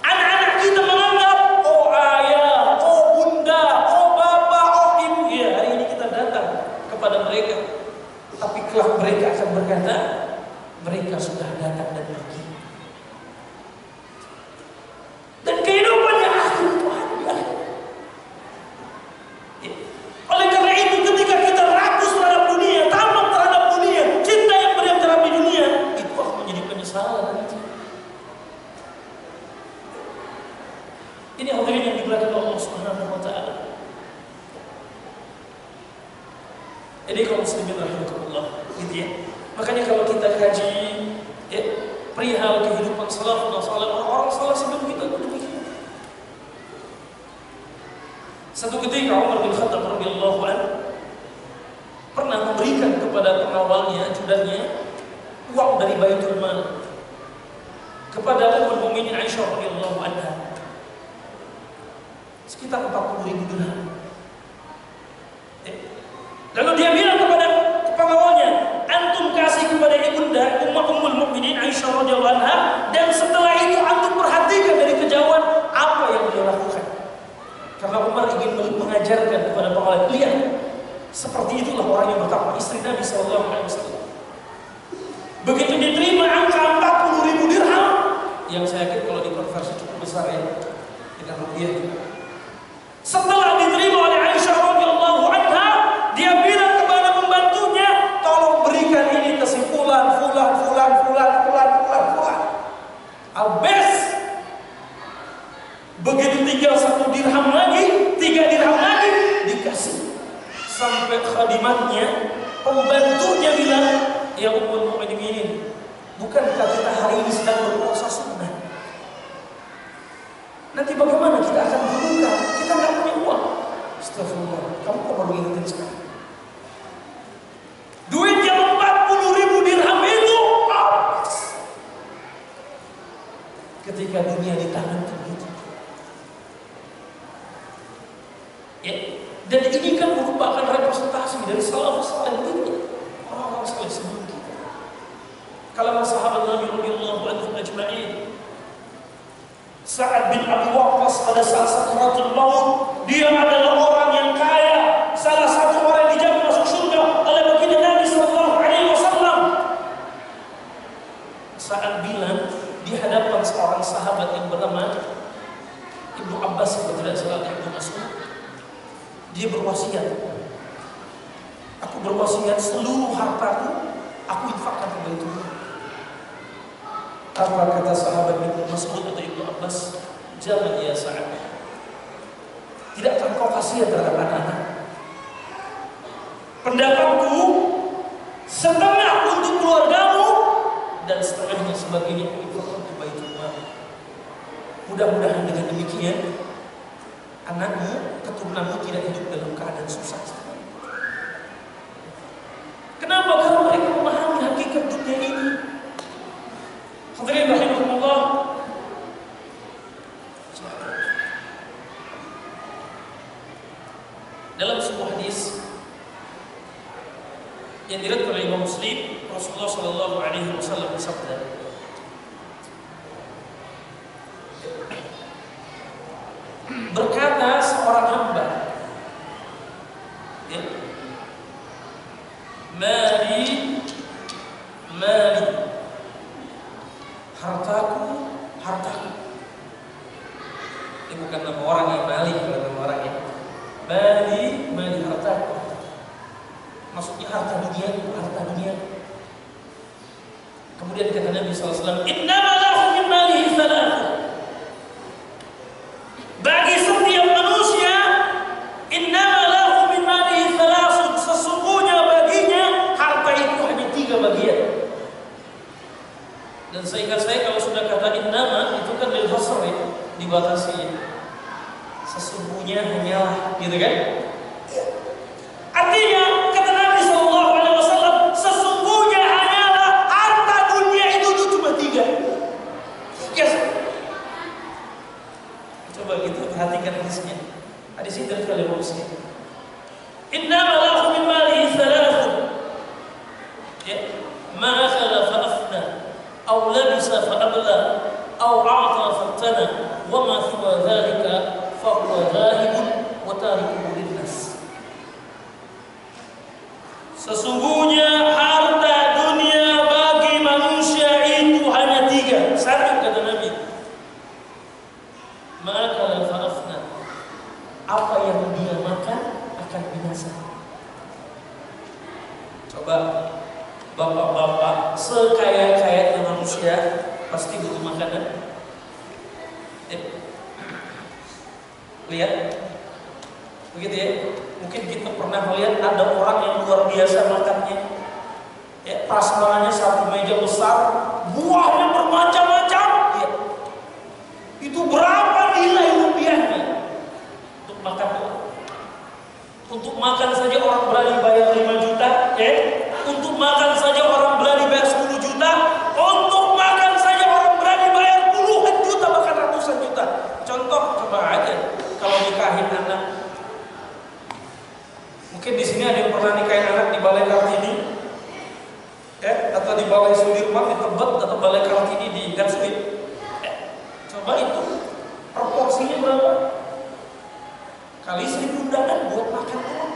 anak-anak kita menganggap, oh ayah, oh bunda, oh bapak, oh ibu. Ya, hari ini kita datang kepada mereka, tapi kelak mereka akan berkata, mereka sudah datang dan pergi. Dan kehidupan yang akhir itu ada di akhir. Oleh karena itu ketika kita rakus terhadap dunia, tamak terhadap dunia, cinta yang berdiam terhadap di dunia, itu akan menjadi penyesalan nanti. Ini hadirin yang dimuliakan Allah Subhanahu wa taala. Ini kaum muslimin rahimahullah, gitu ya. Makanya kalau kita kaji ya, perihal kehidupan salafun saleh, orang-orang saleh sebelum kita begitu. Satu ketika Umar bin Khattab radhiyallahu anhu pernah memberikan kepada pengawalnya, ajudannya, uang dari Baitul Mal kepada Ummul Mukminin Aisyah radhiyallahu anha. Sekitar 40.000 dirham. Lalu dia bilang kepada pengawalnya, antum kasih kepada ibunda Ummul Mukminin Aisyah radhiyallahu anha, dan setelah itu antum perhatikan dari kejauhan apa yang beliau lakukan. Karena Umar ingin mengajarkan kepada pengawal, lihat, seperti itulah orang yang bertakwa, istri Nabi SAW. Begitu diterima angka 40.000 dirham, yang saya yakin kalau dikonversi cukup besar ya, dengan rupiah. Setelah diterima oleh Aisyah radhiyallahu anha, dia bilang kepada pembantunya, tolong berikan ini ke si fulan. Habis. Begitu tinggal 1 dirham lagi, 3 dirham lagi, dikasih. Sampai khadimatnya, pembantunya bilang, ya Ummul Mukminin, bukankah kita hari ini sedang berpuasa sunnah? Nanti bagaimana kita akan berbuka? Kita nggak punya uang. Astagfirullah, kamu kok baru ingetin sekarang? Duit yang 40.000 dirham itu habis. Ketika dunia di tangan begitu. Ya, dan ini kan merupakan representasi dari salafus saleh ini, orang-orang saleh sebelum kita. Kalangan sahabat Nabi radhiyallahu anhum ajma'in. Sa'ad bin Abi Waqqas pada saat sakaratul maut, dia adalah orang yang kaya, salah satu orang yang dijamin masuk surga oleh baginda Nabi sallallahu alaihi wasallam. Sa'ad bilang di hadapan seorang sahabat yang bernama Ibnu Abbas, kalau tidak salah Ibnu Mas'ud, dia berwasiat, aku berwasiat seluruh hartaku aku infakkan ke Baitullah. Apa kata sahabat Ibnu Mas'ud atau Ibnu Abbas? Jangan ya Sa'ad, tidakkah kau kasihan terhadap anak-anak? Pendapatku setengah untuk keluargamu dan setengahnya sebagainya infakkan ke Baitullah. Mudah-mudahan dengan demikian anakmu, keturunanmu tidak hidup dalam keadaan susah. Kenapa? Karena mereka memahami hakikat dunia ini. Hadirin rahimahumullah. Dalam sebuah hadis yang diriwayatkan oleh Imam Muslim, Rasulullah sallallahu alaihi wasallam bersabda, berkata seorang hamba, ya, mali, hartaku. Ini bukan nama orang yang mali, bukan nama orang yang mali hartaku. Maksudnya harta dunia. Kemudian kata Nabi SAW, innama lahu min malihi thalath. Bagi setiap manusia, innama lahu min malihi thalath. Sesungguhnya baginya harta itu hanya 3 bagian. Dan seingat saya kalau sudah kata innama itu kan lil hasr ya, dibatasi. Sesungguhnya hanyalah, gitu kan? Artinya kata Nabi sallallahu alaihi wasallam, sesungguhnya hanyalah harta dunia itu cuma 3. Yes. Coba kita perhatikan hadisnya. Hadis ini dari Imam Muslim. Innama lahu min malihi thalath. Ya, ma akhala fa afna, aw labisa fa abla, aw a'ta fatana, wa ma siwa dhalika fa huwa dhahibun wa tarikun linnas. Sesungguhnya harta dunia bagi manusia itu hanya 3. Satu kata Nabi, maka fa'afna, apa yang dia makan akan binasa. Coba bapak-bapak sekaya-kayanya manusia pasti butuh makanan. Lihat Begitu ya. Mungkin kita pernah melihat ada orang yang luar biasa makannya. Ya, prasmarannya satu meja besar, buahnya bermacam-macam. Ya. Itu berapa nilai rupiahnya untuk makan doang? Untuk makan saja orang berani bayar 5 juta, ya. Untuk makan saja orang berani bayar 10 juta. Untuk makan saja orang berani bayar puluhan juta, bahkan ratusan juta. Contoh, coba aja kalau nikahin anak. Mungkin di sini ada yang pernah nikahin anak di Balai Kartini, ya, atau di Balai Sudirman, di Tebet, atau Balai Kartini di Ganswit. Coba itu proporsinya berapa? Kali 1.000 undangan buat makan doang.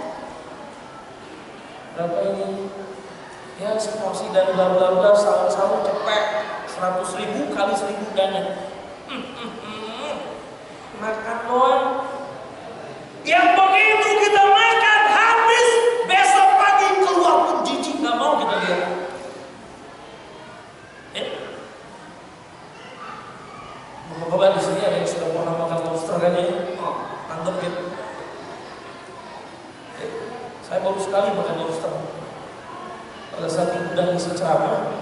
Berapa ini? Ya seporsi dan bla bla bla, saung-saung cepek 100.000 kali 1.000 undangan. Makan doang. Yang begitu kita makan habis, besok pagi keluar pun jijik, nggak mau kita lihat. Bapak-bapak di sini ada yang sudah pernah makan lobster kan ya? Mantep ya. Saya baru sekali makan lobster. Pada saat udah ngisi ceramah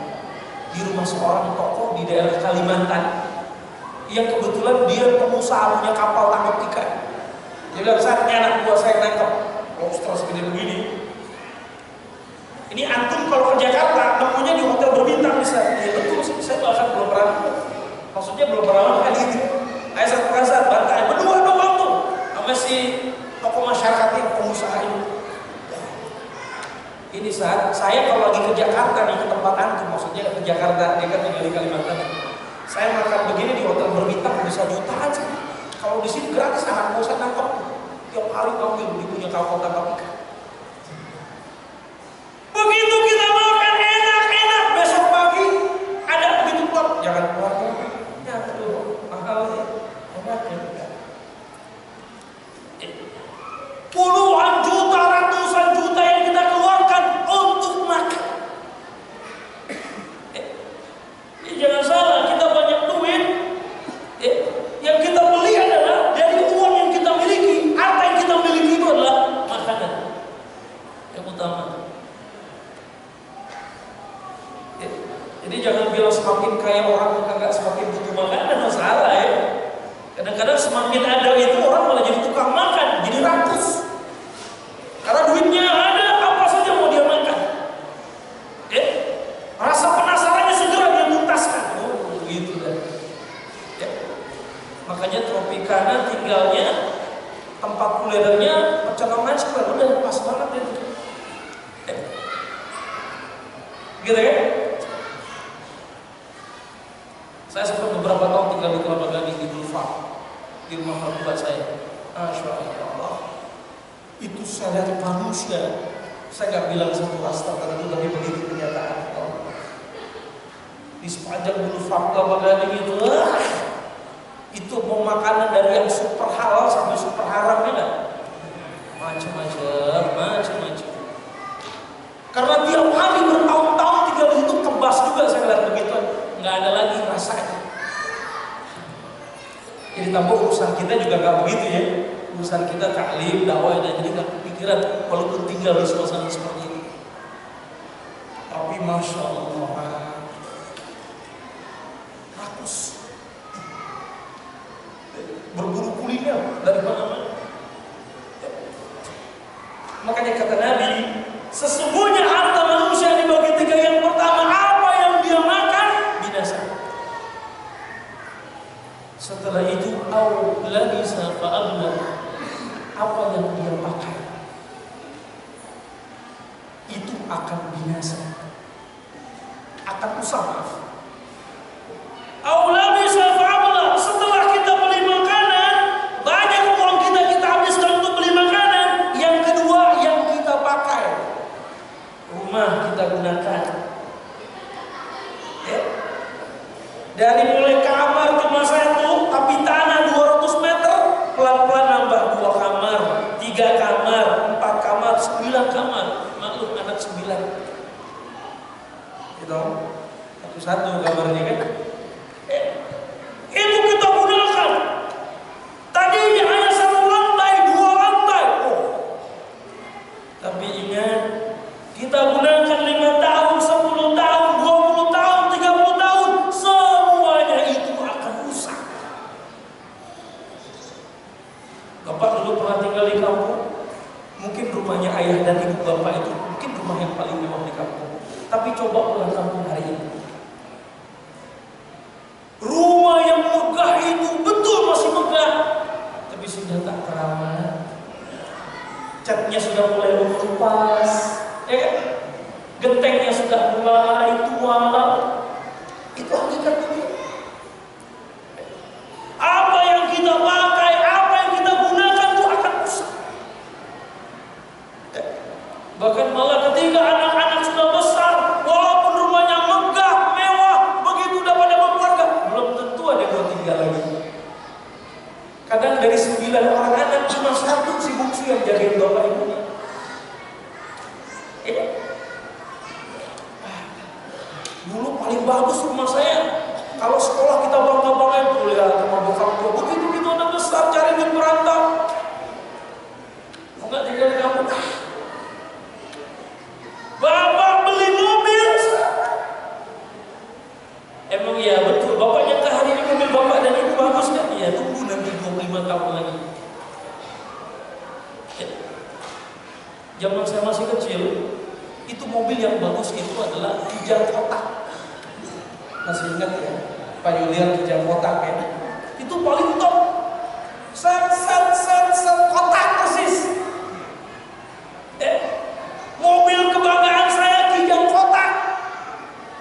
di rumah seorang tokoh di daerah Kalimantan, yang kebetulan dia pengusaha punya kapal tangkap ikan. Dia bilang, "Saat ini anak buah saya nangkep lobster segede begini. Ini antum kalau ke Jakarta nemunya di hotel berbintang bisa." Ya betul sih, saya bahkan belum pernah. Maksudnya belum pernah makan gitu. Saya satu kasar bantai berdua doang tuh sama si tokoh masyarakat yang pengusaha ini. Ini saat saya kalau lagi ke Jakarta nih, ke tempat antum, maksudnya ke Jakarta, dia kan tinggal di Kalimantan. Saya makan begini di hotel berbintang bisa jutaan sih. Kalau di sini gratis, anak nggak usah nangkep. Tiap hari ambil di punya kapal tangkap ikan. Begitu kita makan enak-enak, besok pagi ada begitu pun jangan keluar. Ya tuh mahal ya, enak ya. Puluhan juta, ratusan juta yang kita keluarkan untuk makan. Jangan salah, kita banyak duit. Yang kita beli adalah dari uang yang kita miliki. Harta yang kita miliki itu adalah makanan yang utama. Jadi jangan bilang semakin kaya orang enggak semakin butuh makan, ada masalah ya. Kadang-kadang semakin ada itu orang malah jadi tukang makan, jadi rakus. Karena duitnya ada, apa saja mau dia makan. Rasa penasarannya segera dia tuntaskan. Oh, begitu dah. Makanya Tropicana tinggalnya tempat kulinernya Pecenongan Square, udah pas banget itu. Gitu kan? Saya sempat beberapa tahun tinggal di Kelapa Gading di Bulfak, di rumah mertua saya. Masya Allah, itu saya lihat manusia. Saya nggak bilang satu astagfirullah itu, tapi begitu kenyataan. Di sepanjang Bulfak Kelapa Gading itu mau makanan dari yang super halal sampai super haram ya nggak? Macam-macam. Karena tiap hari bertahun-tahun tinggal di situ, kebas juga saya lihat begitu. Nggak ada lagi rasanya. Jadi tambah urusan kita juga nggak begitu ya. Urusan kita taklim, dakwah, dan jadi nggak kepikiran walaupun tinggal di suasana seperti ini. Tapi masya Allah, rakus. Berburu kuliner dari mana-mana. Makanya kata Nabi, sesungguhnya harta manusia dibagi tiga. Yang pertama, apa yang dia makan binasa. Setelah itu, au labisa fa'abla, apa yang dia pakai itu akan binasa, akan usah, maaf. Au labisa fa'abla, setelah kita beli makanan, banyak uang kita habiskan untuk beli makanan. Yang kedua, yang kita pakai, rumah kita gunakan. Dari mulai kamar cuma satu, tapi tanah 200 meter, pelan-pelan nambah 2 kamar, 3 kamar, 4 kamar, 9 kamar. Maklum anak 9. Gitu. Satu kamarnya kan. Itu kita gunakan. Tadinya hanya 1 lantai, 2 lantai. Oh, Mungkin rumahnya ayah dan ibu bapak itu mungkin rumah yang paling mewah di kampung. Tapi coba pulang kampung hari ini, rumah yang megah itu betul masih megah, tapi sudah tak terawat. Catnya sudah mulai mengelupas, gentengnya sudah mulai tua. Itu hakikat dunia. Apa yang kita pakai, apa yang kita gunakan itu akan rusak. Bahkan malah ketika anak-anak sudah besar, walaupun rumahnya megah, mewah, begitu udah pada berkeluarga, belum tentu ada yang mau tinggal lagi. Kadang dari 9 orang anak cuma 1 si bungsu yang jagain bapak ibunya. Dulu paling bagus rumah saya. Kalau sekolah kita bangga-banggain tuh, lihat rumah bokap gue. Begitu anak besar cari duit merantau, enggak tinggal di kampung. Bapak beli mobil. Emang ya betul, bapak nyangka hari ini mobil bapak dan ibu bagus kan? Iya, tunggu nanti 25 tahun lagi. Zaman saya masih kecil, itu mobil yang bagus itu adalah Kijang kotak. Masih ingat ya? Pak Yulian Kijang kotak ya? Itu paling top. Set kotak persis. Mobil kebanggaan saya Kijang kotak.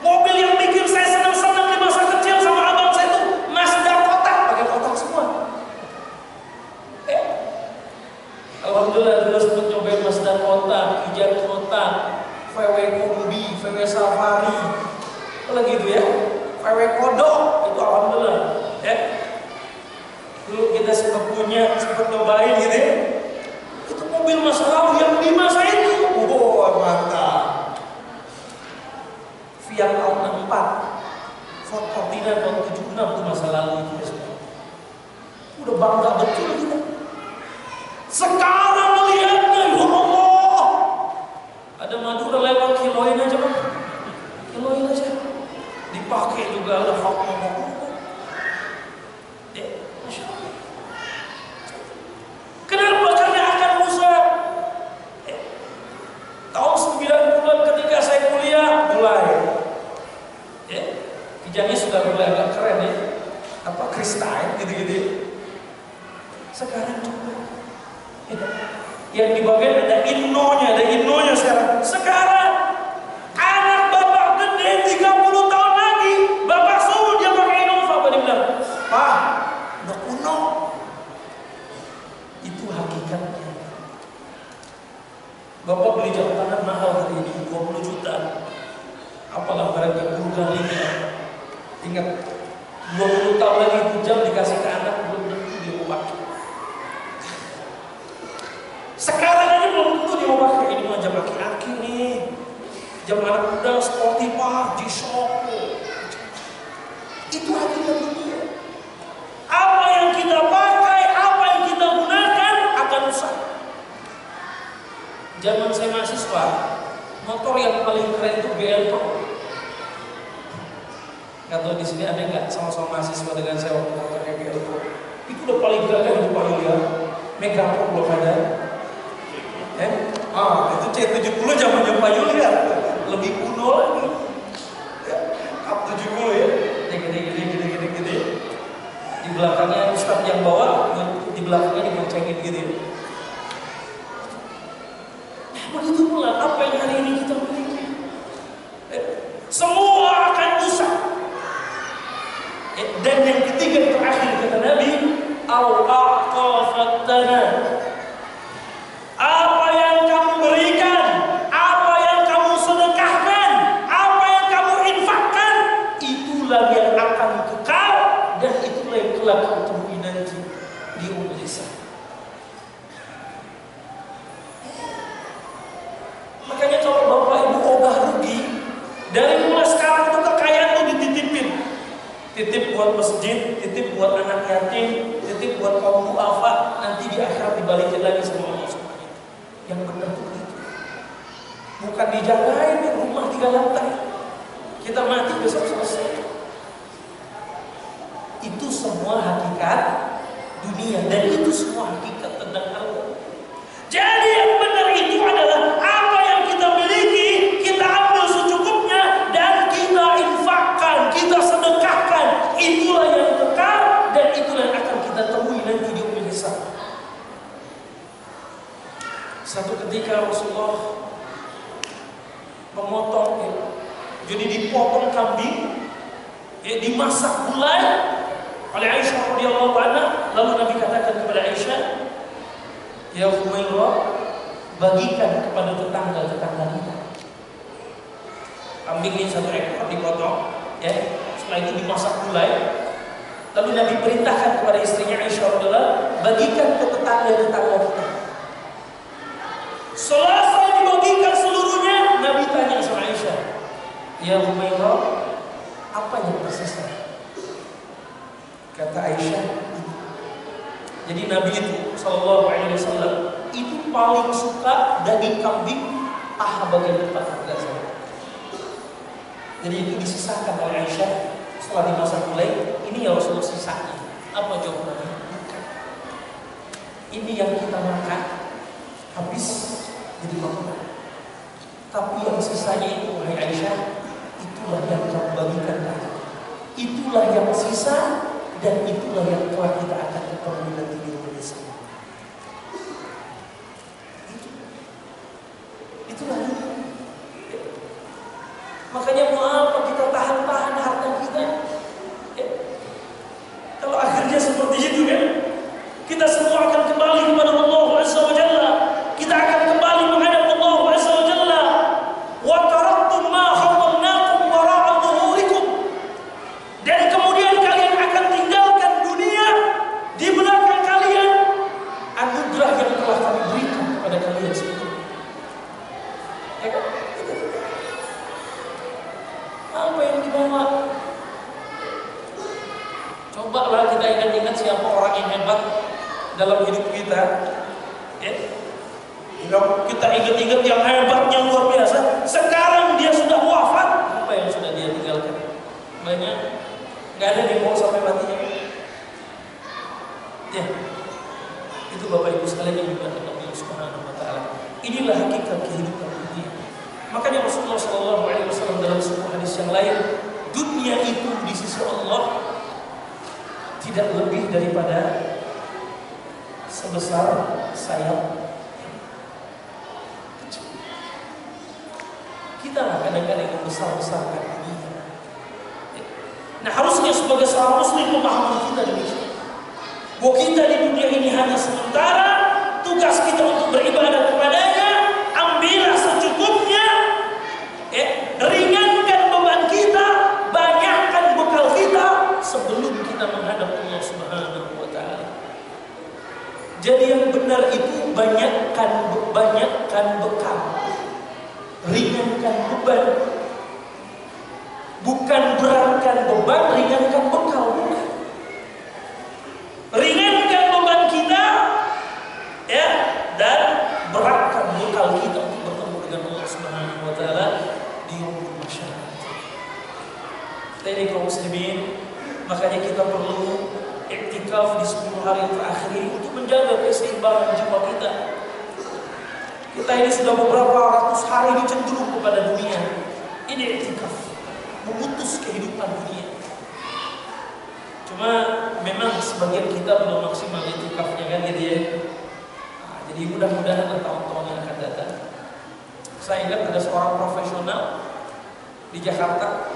Mobil yang bikin saya senang-senang di masa kecil sama abang saya itu Mazda kotak, pakai kotak semua. Alhamdulillah dulu sempat nyobain Mazda kotak, Kijang kotak, VW Kombi, VW Safari, lagi itu ya, VW Kodok, itu alhamdulillah. Dulu kita sempat punya, sempat nyobain gitu ya. Itu mobil masa lalu yang di masa itu, mantap. Fiat tahun 64, Ford Cortina tahun 76 itu masa lalu itu ya semua. Udah bangga betul kita. Sekarang melihatnya, ya Allah, ada Madura lewat kiloin aja bang, kiloin aja, dipakai juga ada hak ngomong. Kenapa? Karena akan rusak. Tahun 90-an ketika saya kuliah mulai, Kijangnya sudah mulai agak keren ya, apa kristal gitu-gitu. Sekarang coba. Yang di bagian ada innonya sekarang. Sekarang anak bapak gede 30 tahun lagi, bapak suruh dia pakai Innova, apa dia bilang? Pak, udah kuno. Itu hakikatnya. Bapak beli jam tangan mahal hari ini 20 juta. Apalah barangnya burgalinya. Ingat, 20 tahun lagi itu jam dikasih ke anak belum tentu dia mau pakai. Sekarang aja belum tentu dia mau pakai. Ini mah jam laki-laki nih, jam anak muda sporty pak, G-Shock. Itu hakikat dunia. Apa yang kita pakai, apa yang kita gunakan akan rusak. Zaman saya mahasiswa, motor yang paling keren itu BL Pro. Gak tahu di sini ada nggak sama-sama mahasiswa dengan saya waktu motornya BL Pro. Itu udah paling gagah di Pak Yulian. Mega Pro belum ada. Itu C70 zaman Pak Yulian, lebih kuno lagi. Up 70 ya, gede. Di belakangnya Ustadz yang bawa, di belakangnya diboncengin gitu. Begitu pula apa yang hari ini kita miliki, semua akan rusak. Dan yang ketiga terakhir kata Nabi, al-aqafatana. Apa yang kamu berikan, apa yang kamu sedekahkan, apa yang kamu infakkan, itulah yang akan kekal dan itulah yang kelak kamu temui nanti di umur hisab. Makanya kalau bapak ibu ogah rugi, dari mulai sekarang itu kekayaan itu dititipin. Titip buat masjid, titip buat anak yatim, titip buat kaum duafa, nanti di akhirat dibalikin lagi sama Allah semuanya. Yang benar itu begitu. Bukan dijagain di rumah 3 lantai. Kita mati besok selesai. Itu semua hakikat dunia dan itu semua hakikat tentang Allah. Jadi yang benar Satu ketika Rasulullah memotong, jadi dipotong kambing, dimasak gulai oleh Aisyah radhiyallahu anha. Lalu Nabi katakan kepada Aisyah, ya Humairah, bagikan kepada tetangga-tetangga kita. Kambing ini 1 ekor dipotong, setelah itu dimasak gulai. Lalu Nabi perintahkan kepada istrinya Aisyah radhiyallahu anha, bagikan ke tetangga-tetangga kita. Selesai dibagikan seluruhnya, Nabi tanya sama Aisyah, ya Humairah, apa yang tersisa? Kata Aisyah, jadi Nabi itu sallallahu alaihi wasallam itu paling suka daging kambing paha bagian depan enggak salah. Jadi itu disisakan oleh Aisyah setelah dimasak gulai. Ini ya Rasulullah sisanya. Apa jawabannya? Bukan. Ini yang kita makan habis jadi makanan. Tapi yang sisanya itu, wahai Aisyah, itulah yang kamu bagikan tadi. Itulah yang sisa dan itulah yang telah kita akan ketemu nanti di Indonesia. Itulah itu. Makanya mau apa kita tahan-tahan harta kita? Kalau akhirnya seperti itu kan, kita semua akan kembali kepada Allah Azza wa Jalla. Kita akan kembali menghadap Allah Azza wa Jalla. Wa taraktum ma khawwalnakum wara'a dhuhurikum. Dan kemudian kalian akan tinggalkan dunia di belakang kalian. Anugerah yang telah kami berikan kepada kalian sebelumnya. Ya kan? Apa yang dibawa? Cobalah kita ingat-ingat siapa orang yang hebat dalam hidup kita. Kita ingat-ingat yang hebat, yang luar biasa. Sekarang dia sudah wafat. Apa yang sudah dia tinggalkan? Banyak. Gak ada yang mau sampai matinya. Ya, itu Bapak Ibu sekalian yang dimuliakan Allah Subhanahu wa Ta'ala. Inilah hakikat kehidupan dunia. Makanya Rasulullah SAW dalam sebuah hadis yang lain, dunia itu di sisi Allah tidak lebih daripada sebesar sayap. Kita lah kadang-kadang membesar-besarkan dunia. Nah, harusnya sebagai seorang muslim pemahaman kita demikian. Bahwa kita di dunia ini hanya sementara, tugas kita untuk beribadah kepadanya, ambillah secukupnya, ringankan beban kita, banyakkan bekal kita sebelum kita menghadap Allah Subhanahu wa Ta'ala. Jadi yang benar itu banyakkan bekal, ringankan beban. Bukan beratkan beban, ringankan bekal, bukan. Ringankan beban kita, dan beratkan bekal kita untuk bertemu dengan Allah Subhanahu wa Ta'ala di yaumul masyarakat. Jadi kaum muslimin, makanya kita perlu iktikaf di 10 hari terakhir ini untuk menjaga keseimbangan jiwa kita. Kita ini sudah beberapa ratus hari ini cenderung kepada dunia. Ini iktikaf, memutus kehidupan dunia. Cuma memang sebagian kita belum maksimal iktikafnya kan, jadi mudah-mudahan tahun-tahun yang akan datang. Saya ingat ada seorang profesional di Jakarta.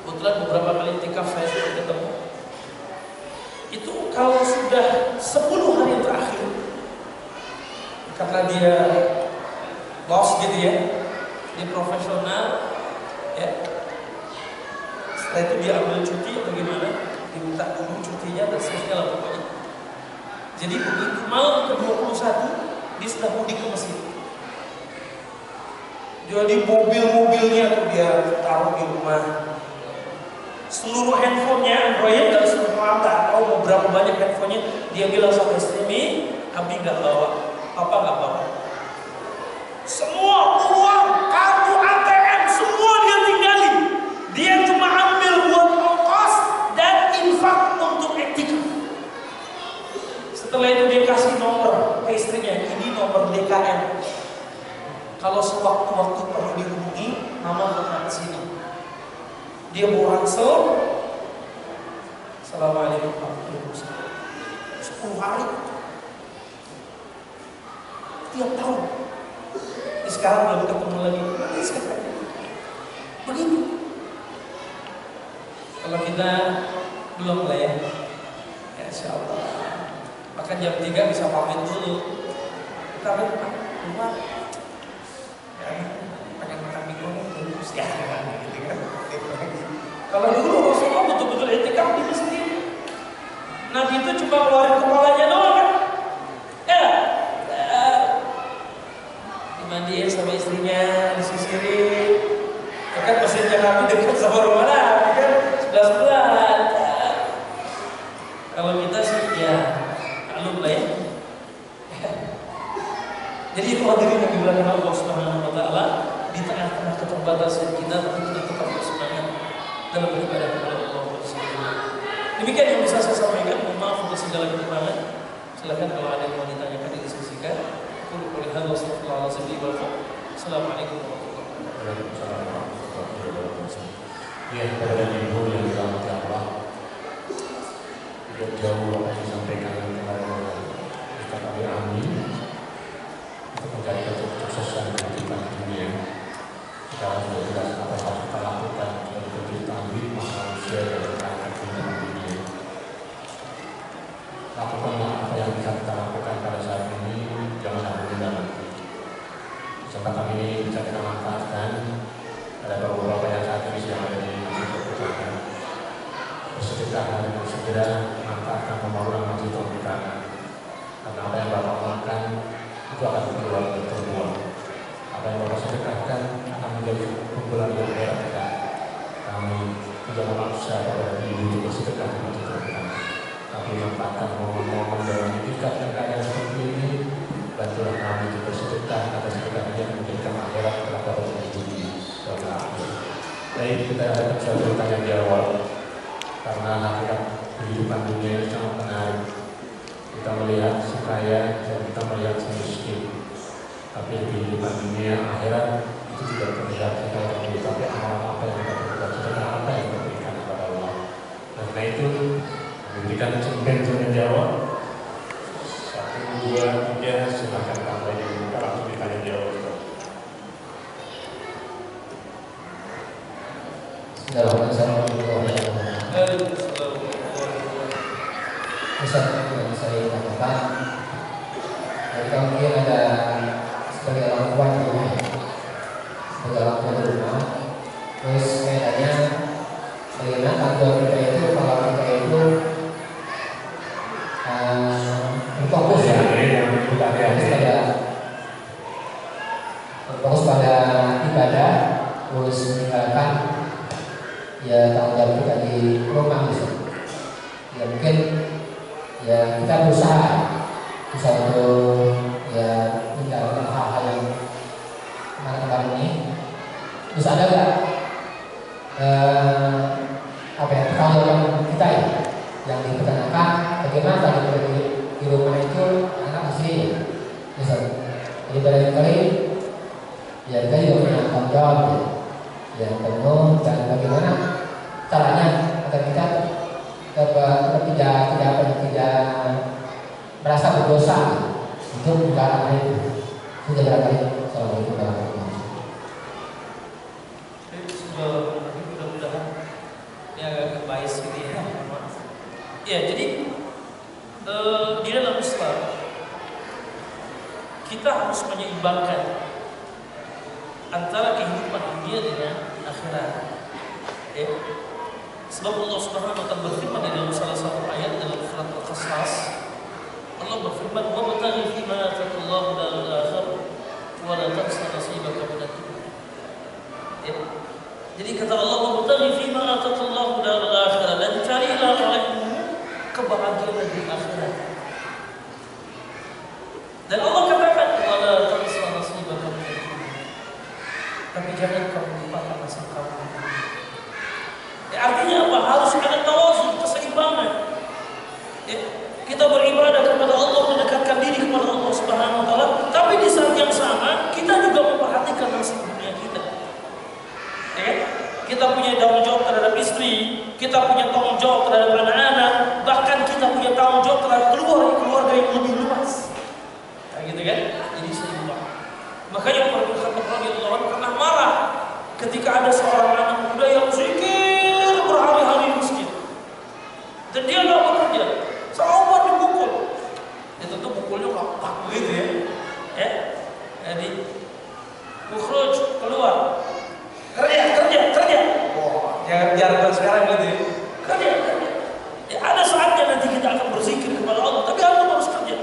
Kebetulan beberapa kali iktikaf saya sudah ketemu. Itu kalau sudah 10 hari terakhir, karena dia bos gitu ya, dia profesional, setelah itu dia ambil cuti atau gimana, diminta dulu cutinya dan seterusnya pokoknya. Jadi begitu malam ke-21 dia sudah mudik ke Mesir. Jadi mobil-mobilnya tuh dia taruh di rumah. Seluruh handphonenya Android dan semua tak tahu berapa banyak handphonenya, dia bilang sama istri, Abi nggak bawa, Papa nggak bawa. Semua uang, kartu ATM, semua dia tinggalin. Dia cuma ambil buat ongkos dan infak untuk iktikaf. Setelah itu dia kasih nomor ke istrinya, ini nomor DKM. Kalau sewaktu-waktu perlu dihubungi, Mama berangkat sini. Dia mau ransel. Assalamualaikum warahmatullahi wabarakatuh. 10 hari. tiap tahun. Sekarang belum ketemu lagi. Begitu. Kalau kita belum lah ya, insya Allah. Maka jam 3 bisa pamit dulu. Kita keluar. Ya, pengen makan mie goreng dulu. Ya, gitu kan. Kalau dulu Rasulullah betul-betul etikaf di masjid. Nabi itu cuma keluarin kepalanya doang kan. Ya, dimandiin sama istrinya, disisirin. Ya kan masjidnya Nabi dekat sama rumah Nabi kan, sebelah-sebelah. Kalau kita sih ya maklum lah ya. Jadi itu hadirin yang dimuliakan Allah Subhanahu wa taala, di tengah-tengah keterbatasan kita kita tetap bersemangat dalam beribadah kepada Allah Subhanahu. Demikian yang bisa saya sampaikan. Mohon maaf untuk segala kekurangan. Silakan kalau ada yang mau ditanyakan didiskusikan. Qul qul hadza astaghfirullahaladzim wa atubu. Assalamualaikum warahmatullahi wabarakatuh. Ya, kepada ibu yang dirahmati Allah, tidak jauh apa yang disampaikan kepada Ustaz Ali Amin untuk mencari kesuksesan kehidupan dunia. Sekarang sudah jelas apa yang harus kita lakukan untuk kita ambil manusia dan kehidupan dunia. Lakukanlah apa yang bisa kita lakukan pada saat ini, jangan sampai menunda nanti. Kesempatan ini bisa kita manfaatkan. Ada beberapa yang saat ini sedang ada di masjid perpustakaan. Bersedekah dengan segera manfaatkan pembangunan masjid perpustakaan. Karena apa yang Bapak makan itu akan keluar dan terbuang. Apa yang Bapak sedekahkan akan menjadi kumpulan yang akhirat kita. Kami tidak memaksa pada ibu untuk bersedekah di masjid perpustakaan. Tapi manfaatkan momen-momen dalam itikaf yang keadaan seperti ini. Bantulah kami untuk bersedekah atas sedekahnya yang menjadikan akhirat telah dapat menjadi. Baik, kita akan suatu pertanyaan jawab karena hakikat kehidupan dunia ini sangat menarik. Kita melihat si kaya dan kita melihat si miskin. Tapi kehidupan dunia akhirat itu tidak terlihat kita terlihat. Tapi amal apa yang kita berbuat, sedekah apa yang kita berikan kepada Allah. Dan karena itu memberikan kesempatan untuk menjawab. 1, 2, 3, silakan tambah dibuka langsung ditanya jawab. Assalamualaikum warahmatullahi wabarakatuh. Ustaz, yang saya tanyakan, jika mungkin ada sebagai orang tua di rumah, terus saya tanya, bagaimana tanggung kita itu kalau kita itu berfokus pada ibadah, terus meninggalkan ya tanggung jawab kita di rumah gitu. Ya mungkin ya kita berusaha untuk ya menjalankan hal-hal yang kemarin ini. Terus ada nggak apa ya pertanggung kita ya yang dipertanyakan bagaimana kalau di rumah itu anak istri misal. Jadi barangkali ya kita juga punya tanggung jawab ya penuh dan bagaimana caranya agar kita tidak merasa berdosa untuk menjalankan itu. Sudah berapa kali? Assalamualaikum warahmatullahi wabarakatuh. Mudah-mudahan ya agak bias gitu ya. Ya jadi di dalam Islam kita harus menyeimbangkan antara kehidupan dunia dengan akhirat. Ya. Sebab Allah Subhanahu wa taala berfirman di dalam salah satu ayat dalam surat Al-Qasas, Allah berfirman, "Wa bataghi fi ma ataqallahu daral akhir wa la tansa nasibaka minad dunya." Ya. Jadi kata Allah, "Wa bataghi fi ma ataqallahu daral akhir," dan carilah olehmu kebahagiaan di akhirat. Dan Allah katakan, "Wa la tansa nasibaka minad dunya." Tapi jangan kau lupakan nasib kamu. Ya, artinya apa? Harus ada tawazun, keseimbangan. Ya, kita beribadah kepada Allah, mendekatkan diri kepada Allah Subhanahu wa taala, tapi di saat yang sama kita juga memperhatikan nasib dunia kita. Ya, kita punya tanggung jawab terhadap istri, kita punya tanggung jawab terhadap anak-anak, bahkan kita punya tanggung jawab terhadap keluarga yang lebih luas. Nah, gitu kan? Jadi seimbang. Makanya Umar bin Khattab radhiyallahu anhu pernah marah ketika ada seorang anak muda yang zikir berhari-hari di masjid dan dia nggak bekerja. Sama Umar dipukul. Ya tentu pukulnya pak begitu ya. Jadi ukhruj, keluar. Kerja. Wah, jangan sekarang gitu ya. Kerja. Ya, ada saatnya nanti kita akan berzikir kepada Allah, tapi antum harus kerja.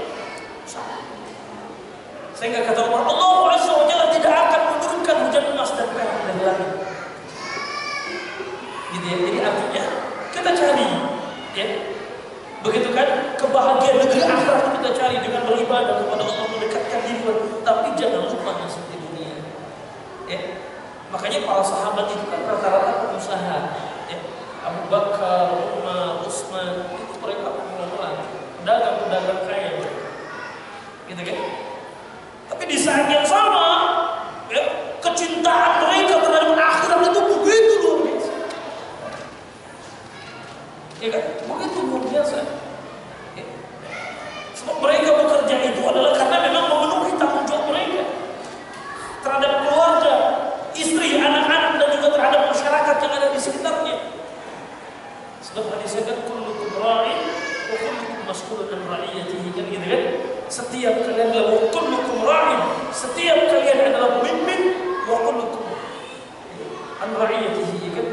Sehingga kata Umar, Allah Azza wa Jalla tidak akan menurunkan hujan emas dan perak dari langit. Gitu ya. Jadi artinya kita cari, ya. Begitu kan, kebahagiaan negeri akhirat kita cari dengan beribadah kepada Allah, mendekatkan diri, tapi jangan lupa nasib di dunia. Ya. Makanya para sahabat itu kan rata-rata pengusaha. Ya. Abu Bakar, Umar, Utsman, itu mereka pengelola, pedagang kaya. Gitu kan? Tapi di saat yang sama, ya, kecintaan mereka terhadap akhirat itu begitu luar biasa. Ya kan? Begitu luar biasa. Ya. Sebab mereka bekerja itu adalah karena memang memenuhi tanggung jawab mereka terhadap keluarga, istri, anak-anak, dan juga terhadap masyarakat yang ada di sekitarnya. Sebab hadisnya kan kullukum ra'in wa kullukum mas'ulun an ra'iyatihi, kan gitu kan? Setiap kalian adalah kullukum ra'in, setiap kalian adalah pemimpin, wa kullukum an ra'iyatihi, kan?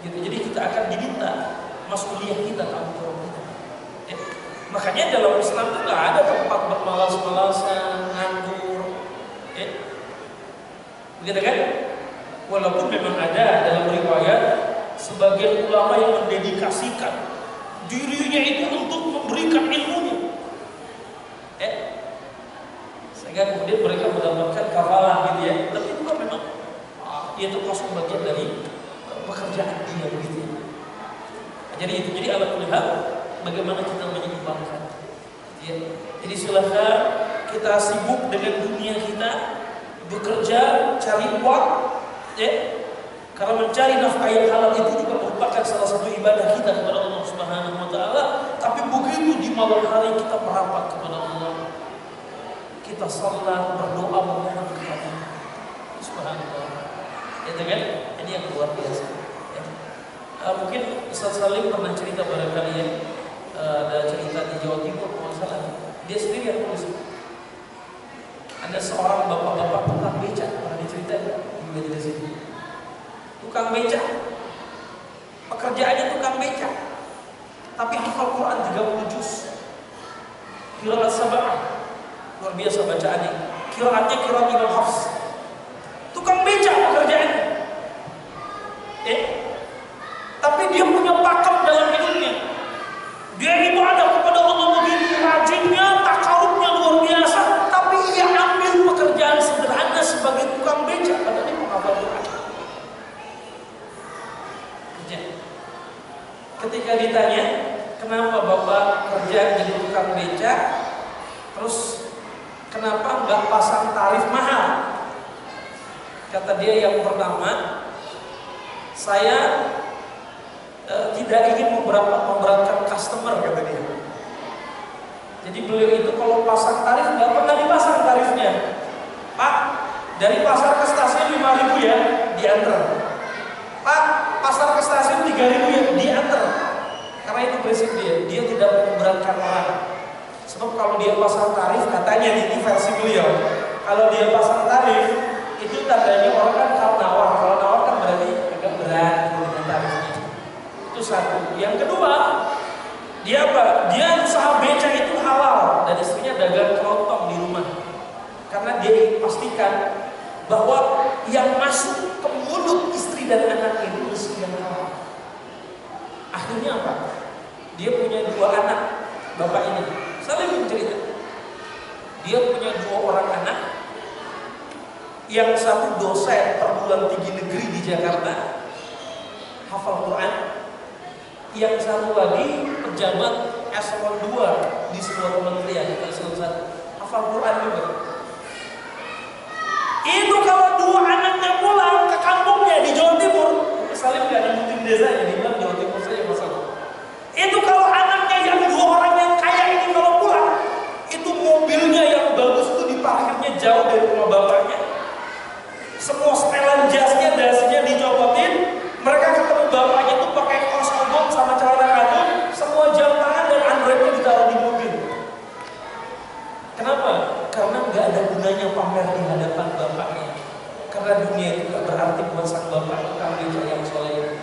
Gitu. Jadi kita akan diminta mas'uliyah kita, tanggung jawab kita. Ya. Makanya dalam Islam itu nggak ada tempat bermalas-malasan, nganggur. Ya. Begitu kan? Walaupun memang ada dalam riwayat sebagian ulama yang mendedikasikan dirinya itu untuk memberikan ilmunya, sehingga kemudian mereka mendapatkan kafalah gitu ya. Tapi itu kan memang itu masuk bagian dari pekerjaan dia begitu. Jadi alat melihat bagaimana kita menyeimbangkan. Ya. Jadi silahkan kita sibuk dengan dunia kita, bekerja, cari uang, ya. Karena mencari nafkah yang halal itu juga merupakan salah satu ibadah kita kepada Allah Subhanahu wa taala. Tapi begitu di malam hari kita merapat kepada Allah, kita salat, berdoa, memohon kepada Allah Subhanahu wa taala. Itu kan? Ini yang luar biasa. Ya. Mungkin Ustaz Salim pernah cerita barangkali ya, ada cerita di Jawa Timur kalau salah. Dia sendiri yang nulis. Ada seorang bapak-bapak tukang becak, pernah diceritain juga di sini. Tukang becak, pekerjaannya tukang becak, tapi hafal Quran 30 juz, qiraat sab'ah, luar biasa bacaannya, qiraatnya qiraat Imam Hafs. Tukang becak pekerjaannya, tapi dia punya pakem dalam hidupnya. Dia ibadah kepada Allah begitu rajinnya, takarubnya luar biasa, tapi ia ambil pekerjaan sederhana sebagai tukang becak, padahal dia menghafal Quran. Ketika ditanya, kenapa bapak kerja jadi tukang becak, terus kenapa nggak pasang tarif mahal? Kata dia, yang pertama, saya tidak ingin memberatkan customer, kata dia. Jadi beliau itu kalau pasang tarif nggak pernah dipasang tarifnya. Pak, dari pasar ke stasiun 5.000 ya, diantar. Pak, pasar ke stasiun 3.000 ya, diantar. Karena itu prinsip dia tidak memberatkan orang. Sebab kalau dia pasang tarif, katanya ini versi beliau, kalau dia pasang tarif, itu tandanya orang kan nawar. Kalau nawar kan berarti agak berat dengan tarifnya. Itu satu. Yang kedua, dia apa? Dia usaha beca itu halal dan istrinya dagang kelontong di rumah. Karena dia pastikan bahwa yang masuk ke mulut istri dan anak itu rezeki yang halal. Akhirnya apa? Dia punya 2 anak, bapak ini. Saling cerita. Dia punya 2 orang anak. Yang satu dosen perguruan tinggi negeri di Jakarta, hafal Quran. Yang satu lagi pejabat eselon 2 di sebuah kementerian, eselon 1, hafal Quran juga. Itu kalau 2 anaknya pulang ke kampungnya di Jawa Timur, Salim nggak nyebutin desanya, dia bilang Jawa Timur saja masalah. Itu kalau anaknya yang 2 orang yang kaya ini kalau pulang, itu mobilnya yang bagus itu dipakai jauh dari rumah bapaknya. Semua setelan jasnya, dasinya dicopotin. Mereka ketemu bapaknya tuh pakai kaos oblong sama celana katun, semua jam tangan dan Androidnya ditaruh di mobil. Kenapa? Karena nggak ada gunanya pamer di hadapan bapaknya. Karena dunia itu nggak berarti buat sang bapak tukang beca yang soleh.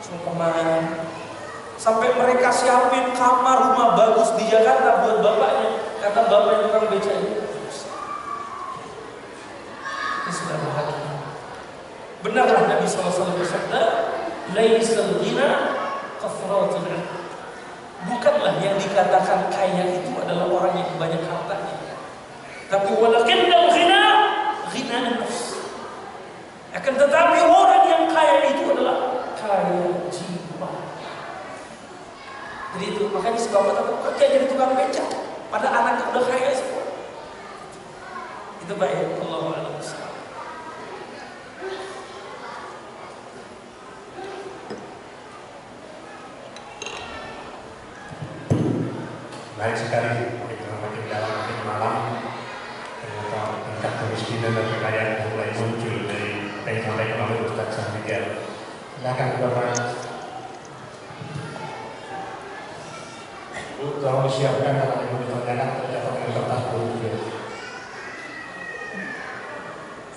Sungkeman. Sampai mereka siapin kamar rumah bagus di Jakarta buat bapaknya. Kata bapaknya tukang beca ini sudah bahagia. Benarlah Nabi SAW bersabda, laisal ghina kathratul ilm. Bukanlah yang dikatakan kaya itu adalah orang yang banyak hartanya, tapi walakinnal ghina ghina nafs. Akan tetapi orang yang kaya itu adalah kaya jiwa. Jadi itu makanya si bapak tetap kerja jadi tukang beca, pada anaknya udah kaya semua. Itu baik. Allahu a'lam. Baik sekali, makin dalam makin malam ternyata tingkat kemiskinan dan kekayaan yang mulai muncul dari apa yang disampaikan oleh Ustaz Sahmigel. Silakan Bapak. Bu, tolong disiapkan kalau ibu ditanyakan tercatat dengan kertas buku.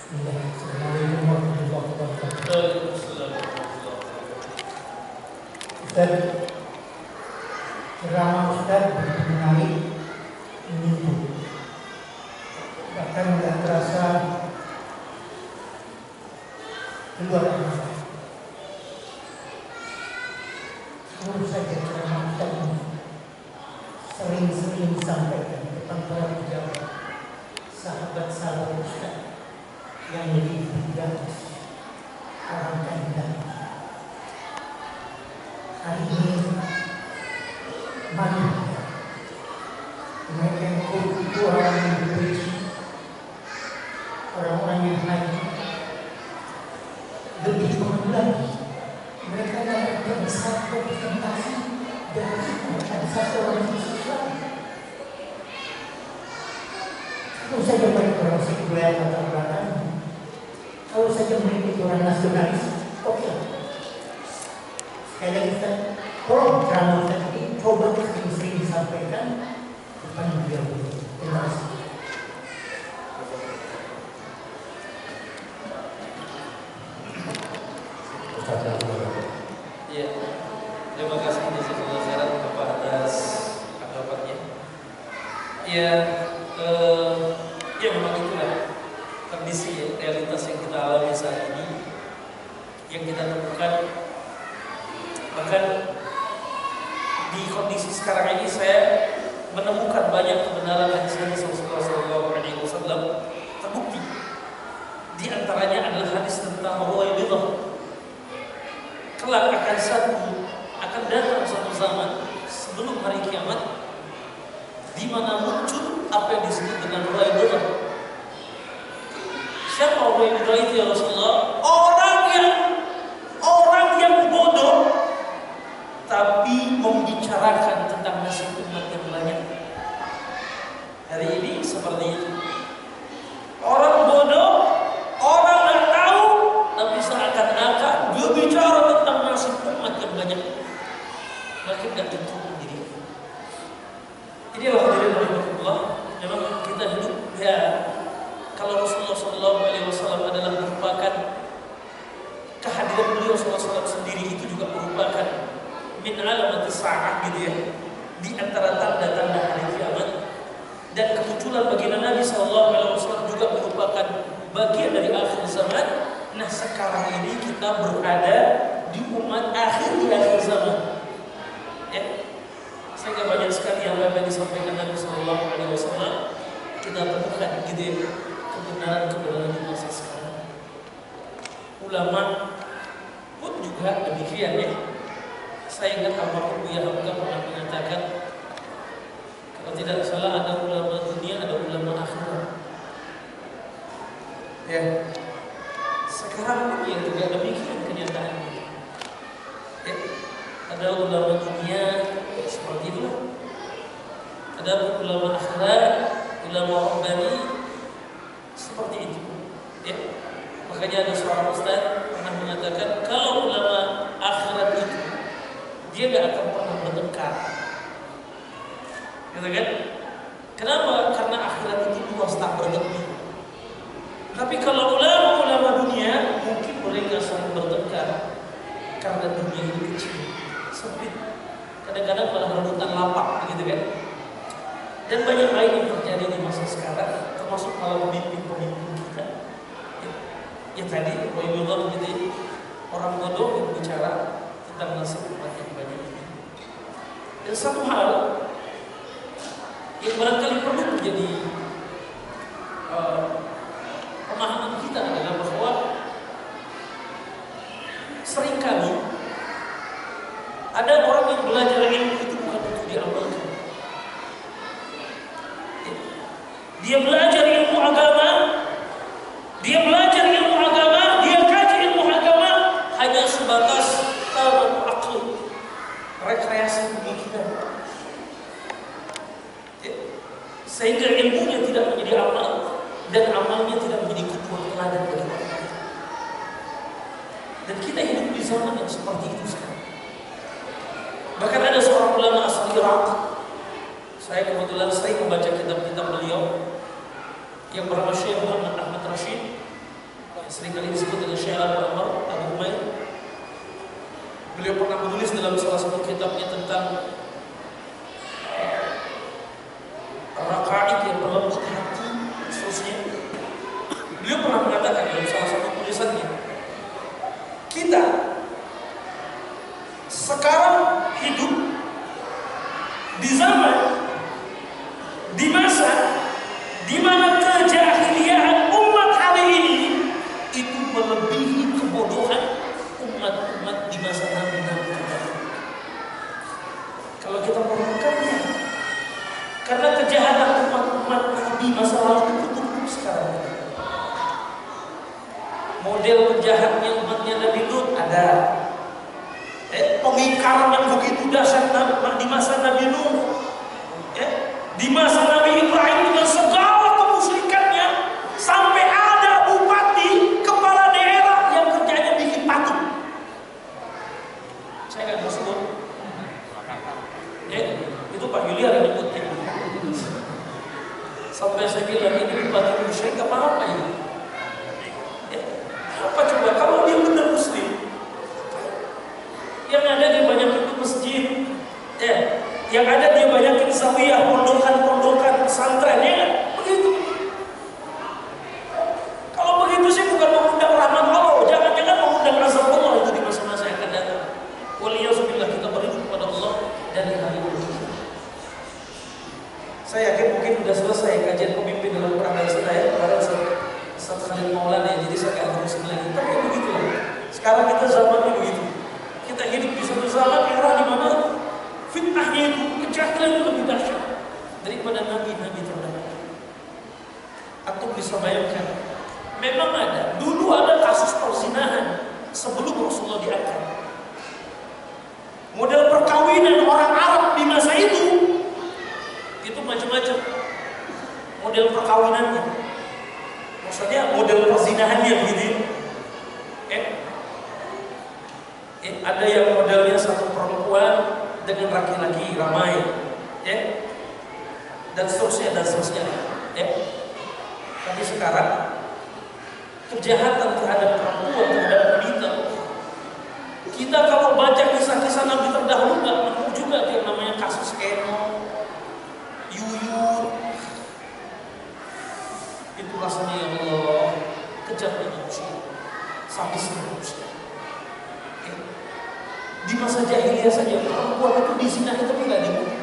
Assalamualaikum warahmatullahi wabarakatuh. Ustaz, ceramah Ustaz begitu menarik, menyentuh. Bahkan tidak terasa keluar dari saya. Kalau saja ceramah Ustaz sering-sering sampaikan tentang para pejabat, sahabat-sahabat Ustaz yang lebih bijak, orang kandidat. Hari ini mari mereka yang itu orang yang berisi, orang-orang yang haji, lebih lagi mereka dapat berbesar representasi dari organisasi orang Islam. Kalau saja mereka orang sekuler atau belakang, kalau saja mereka itu orang nasionalis, oke. Sekali lagi Ustaz, tolong ceramah Ustaz ini coba sering-sering disampaikan kepada beliau. Terima kasih. Ustaz Sahmigel. Iya, terima kasih jazakallahu khairan Bapak atas anggapannya. Iya, ya memang itulah kondisi realitas yang kita alami saat ini, yang kita temukan. Bahkan di kondisi sekarang ini saya menemukan banyak kebenaran hadis Nabi Sallallahu Alaihi Wasallam terbukti. Di antaranya adalah hadis tentang Ruwaibidah. Kelak akan datang satu zaman sebelum hari kiamat di mana muncul apa yang disebut dengan Ruwaibidah. Siapa Ruwaibidah itu ya Rasulullah? Orang yang bodoh tapi membicarakan tentang nasib umat yang banyak. Hari ini seperti itu. Orang bodoh, orang yang tahu, tapi seakan-akan dia bicara tentang nasib umat yang banyak. Makin gak tentu diri. Jadi hadirin rahimahullah, memang kita hidup ya. Kalau Rasulullah SAW adalah merupakan kehadiran beliau SAW sendiri, itu juga merupakan min alamatis sa'ah gitu ya, di antara tanda-tanda hari kiamat. Dan kemunculan baginda Nabi SAW juga merupakan bagian dari akhir zaman. Nah sekarang ini kita berada di umat akhir di akhir zaman ya. Sehingga banyak sekali yang disampaikan Nabi SAW kita temukan gitu ya, kebenaran-kebenaran di masa sekarang. Ulama pun juga demikian ya. Saya ingat almarhum Buya Hamka pernah mengatakan, kalau tidak salah ada ulama dunia, ada ulama akhirat. Ya, sekarang pun ya juga demikian kenyataannya. Ya, ada ulama dunia seperti itu, ada ulama akhirat, ulama rabbani, seperti itu. Ya. Makanya ada seorang ustaz pernah mengatakan kalau ulama akhirat itu dia nggak akan pernah bertengkar. Gitu kan? Kenapa? Karena akhirat itu luas tak bertepi. Tapi kalau ulama dunia mungkin mereka saling bertengkar karena dunia ini kecil, sempit. Kadang-kadang malah rebutan lapak, gitu kan? Dan banyak lain yang terjadi di masa sekarang, termasuk malah pemimpin-pemimpin kita. Ya tadi, Rasulullah gitu, orang bodoh yang bicara tentang nasib umat yang banyak ini. Dan satu hal yang barangkali perlu menjadi pemahaman kita adalah bahwa seringkali ada orang yang belajar ilmu itu bukan untuk diamalkan. Dia belajar ilmu agama, dia kaji ilmu agama hanya sebatas tahu akal, rekreasi pemikiran. Sehingga ilmunya tidak menjadi amal dan amalnya tidak menjadi kutuan teladan bagi orang lain. Dan kita hidup di zaman yang seperti itu sekarang. Bahkan ada seorang ulama asal Irak. Saya kebetulan sering membaca kitab-kitab beliau yang bernama Syekh Muhammad Ahmad Rashid, seringkali disebut dengan Syekh Al-Amr Al-Umair. Beliau pernah menulis dalam salah satu kitabnya tentang raqaid yang berlembut hati, seterusnya. Beliau pernah mengatakan dalam salah satu tulisannya, kita sekarang hidup di zaman, di masa di mana kejahiliaan umat hari ini itu melebihi kebodohan umat-umat di masa Nabi-Nabi. Kalau kita merenungkannya, karena kejahatan umat-umat Nabi masa lalu itu tutup sekarang. Model penjahatnya umatnya Nabi Lut ada. Pengingkaran yang begitu dahsyat di masa Nabi Nuh, di masa Nabi Ibrahim dengan segala kemusyrikannya, sampai ada bupati kepala daerah yang kerjanya bikin patung. Saya nggak mau sebut, itu Pak Yuliar yang nyebutnya. Sampai saya bilang ini bupati musyrik apa ini? Apa coba kalau dia benar muslim? Yang ada dia banyakin itu masjid, yang ada dia banyakin zawiyah, pondokan pesantren, ya kan? Begitu. Kalau begitu sih bukan mengundang rahmat Allah, jangan-jangan mengundang azab Allah itu di masa-masa yang akan datang. Waliyahzubillah, kita beriman kepada Allah dari hari ini. Saya yakin mungkin sudah selesai kajian pemimpin dalam perang saya kemarin Ustaz Khalid Maulana, jadi saya akan terusin lagi. Tapi begitu. Sekarang kita zamannya begitu. Kita hidup di satu zaman era di mana fitnahnya itu, kejahilan itu lebih dahsyat daripada nabi-nabi terdahulu. Antum bisa bayangkan, memang ada, dulu ada kasus perzinahan sebelum Rasulullah diangkat. Model perkawinan orang Arab di masa itu macam-macam. Model perkawinannya, maksudnya model perzinahannya begitu. Ada yang modelnya satu perempuan dengan laki-laki ramai, dan seterusnya. Tapi sekarang kejahatan terhadap perempuan, terhadap wanita, kita kalau baca kisah-kisah Nabi terdahulu nggak nemu juga yang namanya kasus Eno, Yuyun. Itu rasanya ya Allah, kejamnya manusia, sadisnya manusia. Di masa jahiliyah saja perempuan itu dizina itu tidak dibunuh.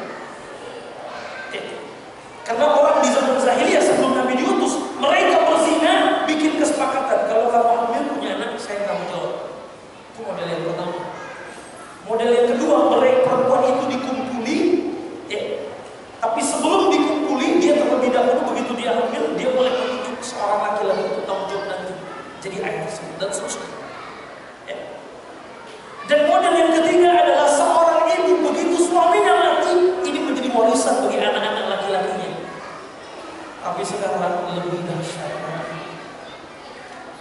Karena orang di zaman jahiliyah sebelum Nabi diutus, mereka berzina, bikin kesepakatan kalau kamu hamil punya anak, saya tanggung jawab. Itu model yang pertama. Model yang kedua, mereka perempuan itu dikumpuli, tapi sebelum dikumpuli dia terlebih dahulu begitu dia hamil, dia boleh menunjuk seorang laki-laki untuk tanggung jawab nanti jadi ayah tersebut dan seterusnya. Dan model yang ketiga adalah seorang ibu begitu suaminya mati, ini menjadi warisan bagi anak-anak laki-lakinya. Tapi sekarang lebih dahsyat.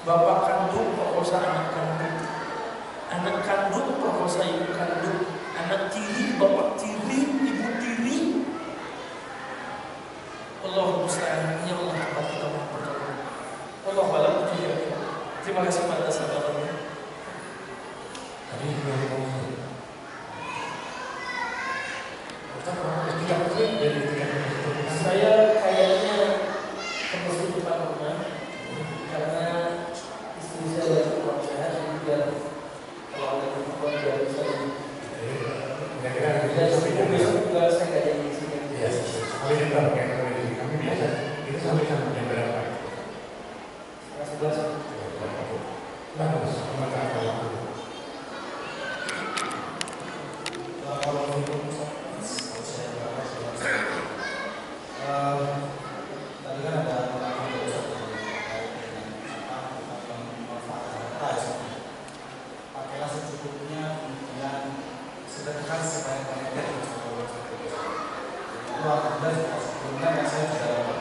bapak kandung perkosa anak kandung perkosa ibu kandung, anak tiri bapak tiri ibu tiri. Allahumma musta'an, ya Allah tempat kita mohon pertolongan. Wallahu a'lam bishawab. Terima kasih pada sahabatnya. Saya kayaknya ke masjid depan rumah karena istri saya kurang sehat, jadi biar kalau ada perempuan biar bisa. Dan besok juga saya nggak jadi di sini. Iya, kami juga kami biasa. Itu sampai jam berapa? Setengah 11. Bagus, maka kalau tadi kan ada pakailah secukupnya, kemudian sedekah sebanyak-banyaknya. Itu alhamdulillah sebelumnya saya sudah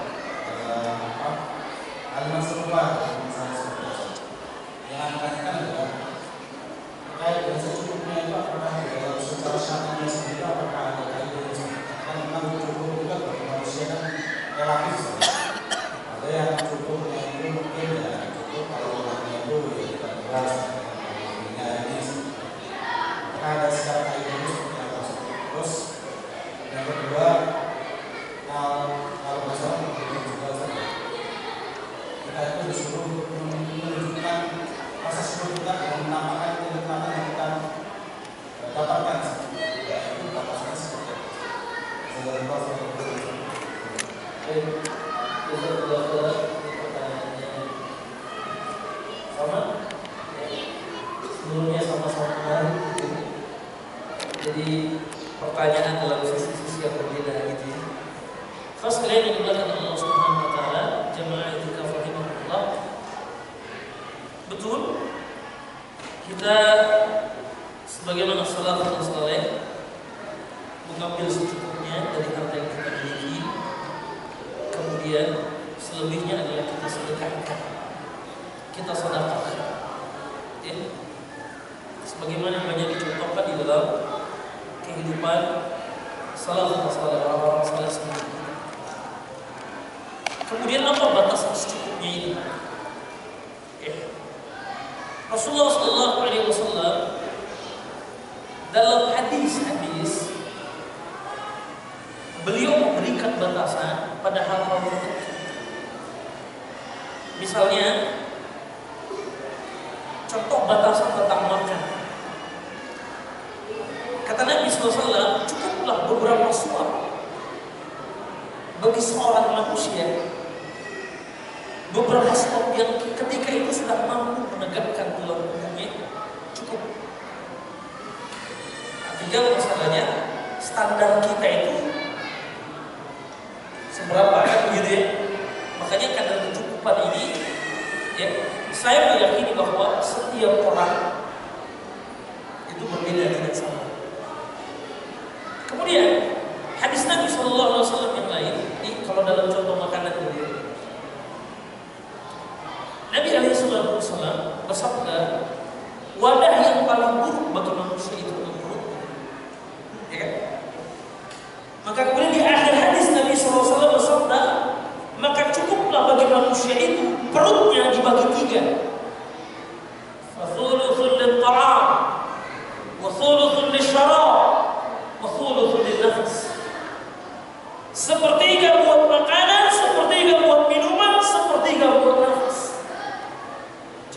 kalimat serupa dengan saya sebelumnya. Yang akan adalah terkait dengan secukupnya itu apakah secara syar'inya sendiri apakah ada kaitannya? Kan memang cukup juga bagi manusia kan relatif. Ada yang cukupnya itu mungkin ya cukup kalau rumahnya itu ya kita beras, minyak ini. Apakah ada secara kaitannya seperti apa? Terus yang kedua, kalau masalah mungkin juga kita itu disuruh menunjukkan rasa syukur kita dengan menampakkan kenikmatan yang kita dapatkan. Itu batasannya seperti apa? Pertanyaannya sama, sebelumnya sama-sama kemarin. Jadi pertanyaan dalam sisi-sisi yang berbeda gitu ya. First kalian yang dimuliakan Allah Subhanahu Wa Taala, jemaah itikaf rahimahullah. Betul, kita sebagaimana salafus saleh mengambil secukupnya dari harta yang kita miliki, kemudian selebihnya adalah kita sedekahkan, kita sedekahkan. Ya. Sebagaimana banyak dicontohkan di dalam kehidupan salafus saleh, orang-orang saleh sendiri. Kemudian apa batasan secukupnya ini? Ya. Rasulullah SAW dalam hadis beliau memberikan batasan pada hal-hal tertentu. Misalnya, contoh batasan tentang makan. Kata Nabi SAW, cukuplah beberapa suap bagi seorang manusia. Beberapa suap yang ketika itu sudah mampu menegakkan tulang punggungnya, cukup. Tinggal masalahnya, standar kita itu seberapa kan begitu ya. Makanya kadar kecukupan ini ya, saya meyakini bahwa setiap orang itu berbeda, tidak sama. Kemudian hadis Nabi SAW yang lain, ini kalau dalam contoh makanan ini, Nabi SAW bersabda, wadah yang paling buruk bagi manusia itu perut, ya kan? Maka kemudian di akhir hadis Nabi SAW bersabda, maka cukuplah bagi manusia itu perutnya dibagi tiga. Fathuluthun lil-ta'am, wa thuluthun lisyarab, wa thuluthun lin-nafas. Sepertiga buat makanan, sepertiga buat minuman, sepertiga buat nafas.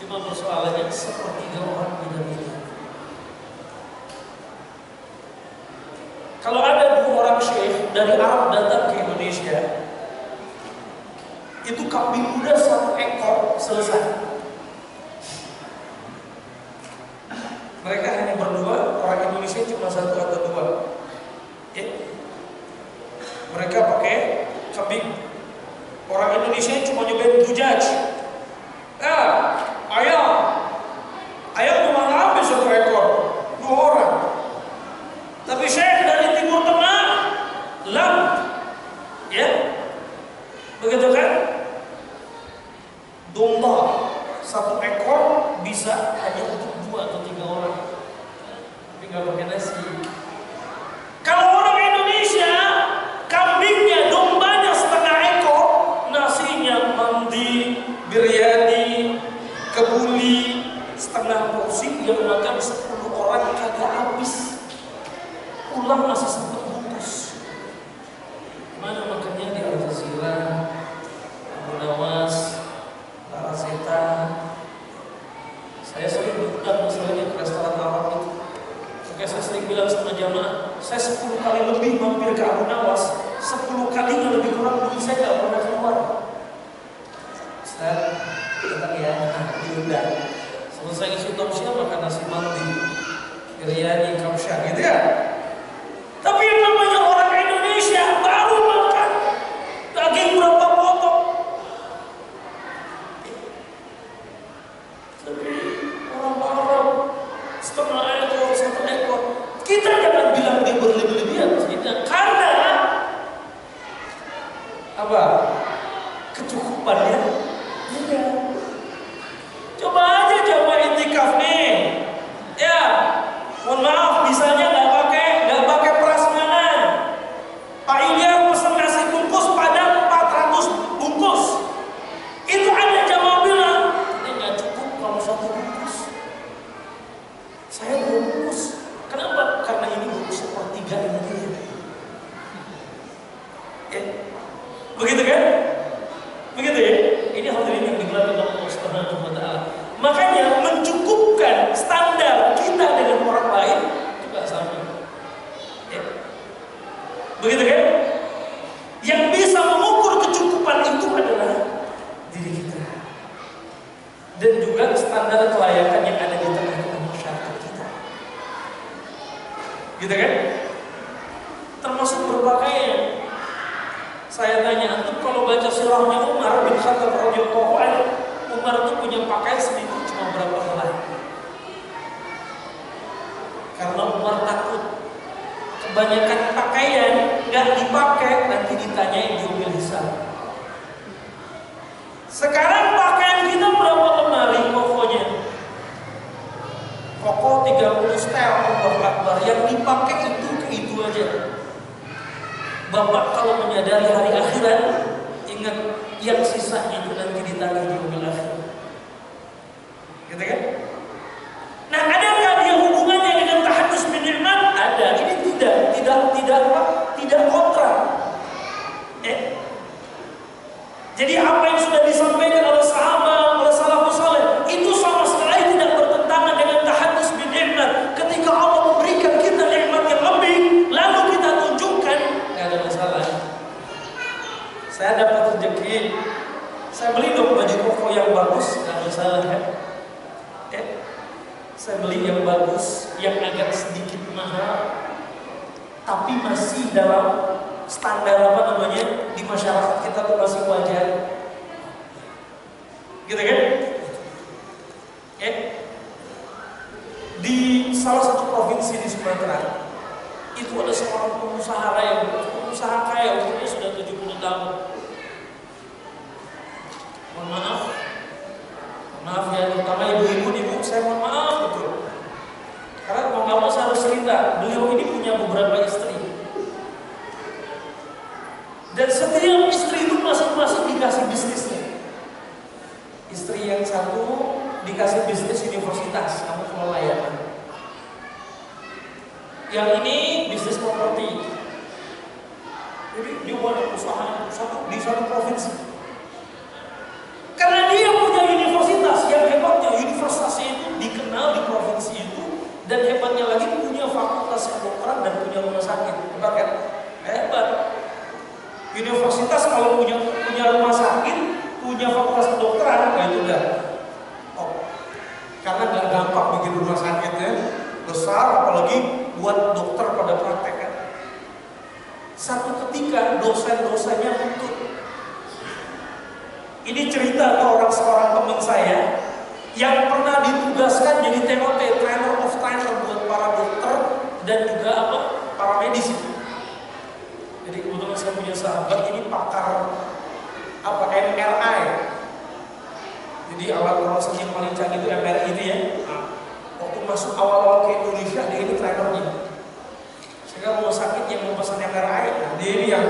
Cuma persoalannya sepertiga orang beda-beda. Kalau ada 2 orang syekh dari Arab datang ke Indonesia, itu kambing muda 1 ekor selesai. Mereka hanya berdua, orang Indonesia cuma 1 atau 2. Ya. Mereka pakai kambing. Orang Indonesia cuma nyobain dujaj. Ayam cuma habis 1 ekor, 2 orang. Tapi syekh dari Timur Tengah, lam, ya, begitu kan? Domba satu ekor bisa hanya untuk 2 atau 3 orang, tapi nggak pakai nasi. Kalau orang Indonesia, kambingnya, dombanya setengah ekor, nasinya mandi, biryani, kebuli, setengah porsi yang makan 10 orang kagak habis. Pulang masih sempat bungkus. Mana makannya di Al Jazeera, Abu Nawas, Laraseta. Saya sering diundang misalnya ke restoran Arab itu. Oke, saya sering bilang sama jamaah, saya 10 kali lebih mampir ke Abu Nawas, 10 kalinya lebih kurang duit saya nggak pernah keluar. Ustaz, datang ya, diundang. Selesai isi tausiah makan nasi mandi, biryani, kabsha, gitu ya. Tapi yang namanya orang Indonesia baru makan daging berapa potong. Tapi orang Arab setengah ekor, 1 ekor. Kita jangan bilang dia berlebih-lebihan, karena apa? Kecukupannya tidak. Coba aja coba intikaf nih, ya. Mohon maaf, misalnya nggak pakai prasmanan. Pak Ilya pesan nasi bungkus padang 400 bungkus. Itu ada jamaah bilang, ini nggak cukup kalau 1 bungkus. Saya 2 bungkus. Kenapa? Karena ini baru 1/3 ini. Ya. Begitu kan? Begitu ya? Ini hadirin yang digelar oleh Allah Subhanahu wa Ta'ala. Makanya mencukupkan standar kita dengan orang lain juga sama. Ya. Begitu kan? Yang bisa mengukur kecukupan itu adalah diri kita. Dan juga standar kelayakan yang ada di tengah-tengah masyarakat kita. Gitu kan? Termasuk berpakaian. Saya tanya, antum kalau baca sirahnya Umar bin Khattab radhiyallahu anhu, Umar itu punya pakaian seminggu cuma berapa helai? Karena Umar takut kebanyakan pakaian nggak dipakai nanti ditanyain di yaumil hisab. Sekarang pakaian kita berapa lemari kokonya? Koko 30 setel, Allahu Akbar. Yang dipakai itu aja. Bapak kalau menyadari hari akhirat, ingat yang sisanya itu nanti ditagih di yaumil akhir. Gitu kan? Nah, adakah dia hubungannya dengan tahadus bin nikmat? Ada. Ini tidak kontra. Jadi apa yang sudah disampaikan oleh sahabat, oleh salafus saleh, itu sama sekali tidak bertentangan dengan tahadus bin nikmat. Ketika Allah memberikan kita nikmat yang lebih, lalu kita tunjukkan, nggak ada masalah. Saya dapat rezeki, saya beli dong baju koko yang bagus, nggak masalah kan? Saya beli yang bagus, yang agak sedikit mahal, tapi masih dalam standar apa namanya di masyarakat kita tuh masih wajar, gitu kan? Di salah satu provinsi di Sumatera itu ada seorang pengusaha kaya, umurnya sudah 70 tahun. Mohon maaf ya, terutama ibu-ibu, saya mohon maaf betul. Karena mau nggak mau saya harus cerita, beliau ini punya beberapa istri. Dan setiap istri itu masing-masing dikasih bisnisnya. Istri yang satu dikasih bisnis universitas, kamu kelola ya. Yang ini bisnis properti. Jadi dia buat usaha di satu provinsi. Karena dia punya universitas, yang hebatnya universitasnya itu dikenal di provinsi itu, dan hebatnya lagi punya fakultas kedokteran dan punya rumah sakit. Hebat kan? Hebat. Universitas kalau punya rumah sakit, punya fakultas kedokteran, nah itu udah. Karena nggak gampang bikin rumah sakitnya besar, apalagi buat dokter pada praktek kan. Satu ketika dosen-dosennya tuntut. Ini cerita ke seorang teman saya yang pernah ditugaskan jadi TOT, trainer of trainer buat para dokter dan juga para medis. Jadi kebetulan saya punya sahabat ini pakar MRI. Jadi Jadi alat proses yang paling canggih itu MRI itu ya. Nah, waktu masuk awal-awal ke Indonesia dia ini trainernya. Sehingga rumah sakit yang memesan MRI, nah, dia ini yang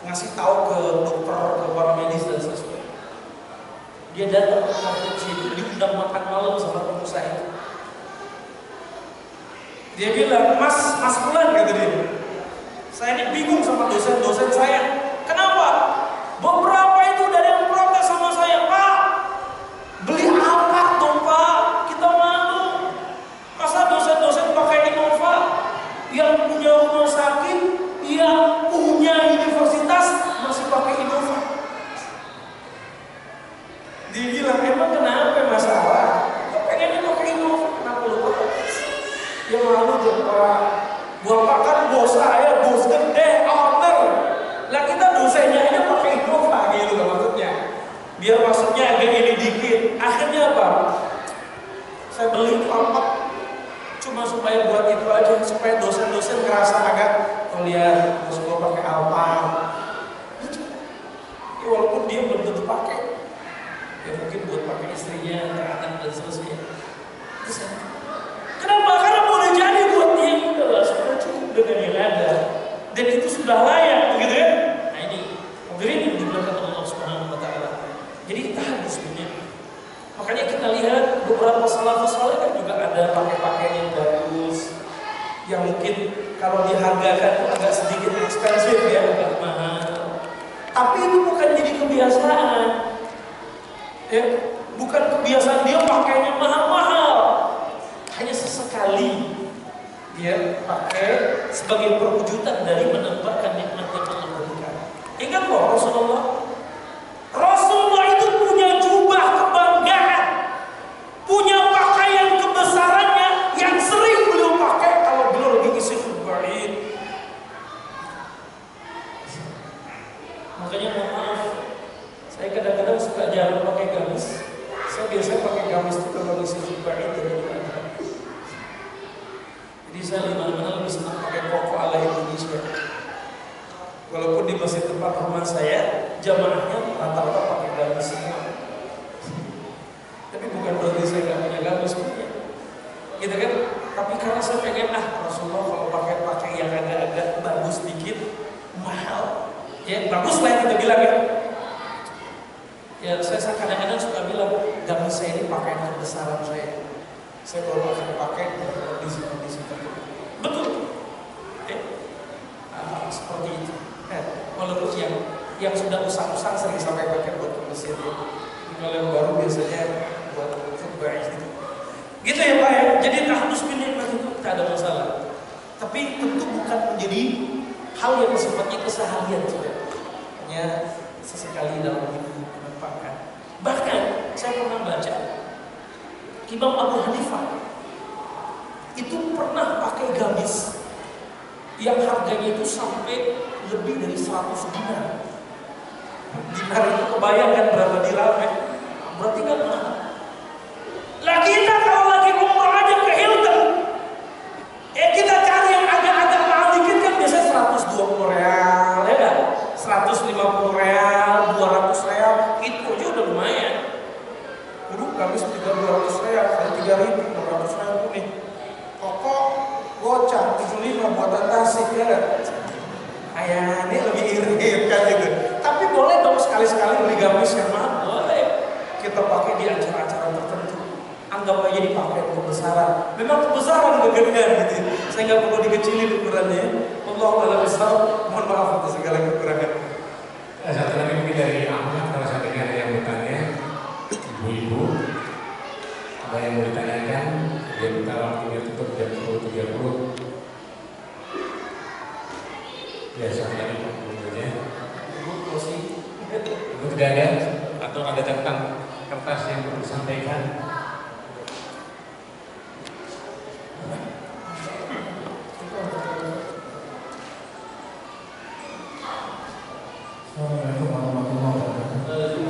ngasih tahu ke dokter, ke para medis dan seterusnya. Dia datang ke kampus sini, diundang makan malam sama pengusaha itu. Dia bilang, Mas Fulan, kata dia, saya ini bingung sama dosen-dosen saya. Kenapa? Beberapa itu dari yang protes sama saya, Pak, beli apa dong Pak? Kita malu. Masa dosen-dosen pakai Innova? Yang punya rumah sakit, yang punya universitas masih pakai Innova. Dia bilang, emang kenapa masalah? Kok pengennya pakai Innova? Kenapa lu pakai? Ya malu tuh Pak. Bapak kan bos saya, bos gede, owner. Lah kita dosennya ini pakai Innova gitu kan maksudnya. Biar maksudnya agak ini dikit. Akhirnya apa? Saya beli Alphard cuma supaya buat itu aja, supaya dosen-dosen ngerasa agak lihat bos gua pakai Alphard. Ya, walaupun dia belum tentu pakai. Ya mungkin buat pakai istrinya, anak dan seterusnya. Kenapa? Karena boleh jadi buat dia udah sudah cukup dengan yang ada, dan itu sudah layak, begitu ya. Nah ini mobil ini digunakan Allah Subhanahu Wa Taala. Jadi kita harus sebenarnya. Makanya kita lihat beberapa salafus saleh kan juga ada pakai pakaian yang bagus, yang mungkin kalau dihargakan itu agak sedikit ekspensif ya, agak mahal. Tapi itu bukan jadi kebiasaan. Ya, bukan kebiasaan dia pakainya mahal-mahal. Hanya sesekali dia pakai sebagai perwujudan dari menambahkan nikmat yang Allah berikan. Ingat kok Rasulullah itu punya jubah kebanggaan, punya pakaian kebesarannya yang sering beliau pakai kalau beliau lagi isi khutbah Id. Makanya mohon maaf, saya kadang-kadang suka jarang pakai gamis. Saya biasanya pakai gamis itu kalau isi khutbah Id dan jadi saya dimana-mana lebih senang pakai koko ala Indonesia. Walaupun di masjid tempat rumah saya jamaahnya rata-rata pakai gamis semua. Tapi bukan berarti saya nggak punya gamis punya. Gitu kan? Tapi karena saya pengen Rasulullah kalau pakai yang agak-agak bagus sedikit, mahal. Ya bagus lah kita bilang ya. Ya saya kadang-kadang suka bilang gamis saya ini pakaian kebesaran saya. Saya baru akan pakai di kondisi tertentu. Betul. Seperti itu. Walaupun yang sudah usang-usang sering sampai pakai buat ke mesin ya. Kalau yang baru biasanya buat khutbah gitu. Gitu ya Pak ya. Jadi tahdus bin nikmat itu tidak ada masalah. Tapi tentu bukan menjadi hal yang sifatnya keseharian sudah. Hanya sesekali dalam hidup menampakkan. Bahkan saya pernah baca Imam Abu Hanifah itu pernah pakai gamis yang harganya itu sampai lebih dari 100 dinar. Dinar itu kebayangkan berapa dirham ya? Berarti nggak mahal. Lah kita kalau lagi umroh aja ke Hilton, kita cari yang agak-agak mahal dikit kan biasanya 120 real, ya kan? 150 real, 200 real, itu aja udah lumayan. Dulu gamis 200 real, kali 3.000, 600 real tuh nih. Koko gocap 75 buatan Tasik ya kan? Ayah ini lebih irit kan gitu. Tapi boleh dong sekali-sekali beli gamis yang mahal, boleh. Kita pakai di acara-acara tertentu. Anggap aja dipakai kebesaran. Memang kebesaran kegedean gitu. Saya nggak perlu dikecilin ukurannya. Allah Taala besar. Mohon maaf atas segala kekurangan. Satu lagi mungkin dari Ahmad, kalau saat ini ada yang bertanya, ibu-ibu, ada yang mau ditanyakan, dia minta waktunya tutup jam 10.30. Ya, satu lagi pembunuhnya. Ibu tidak ada? Atau ada catatan kertas yang perlu disampaikan? Assalamualaikum warahmatullahi wabarakatuh. Tadi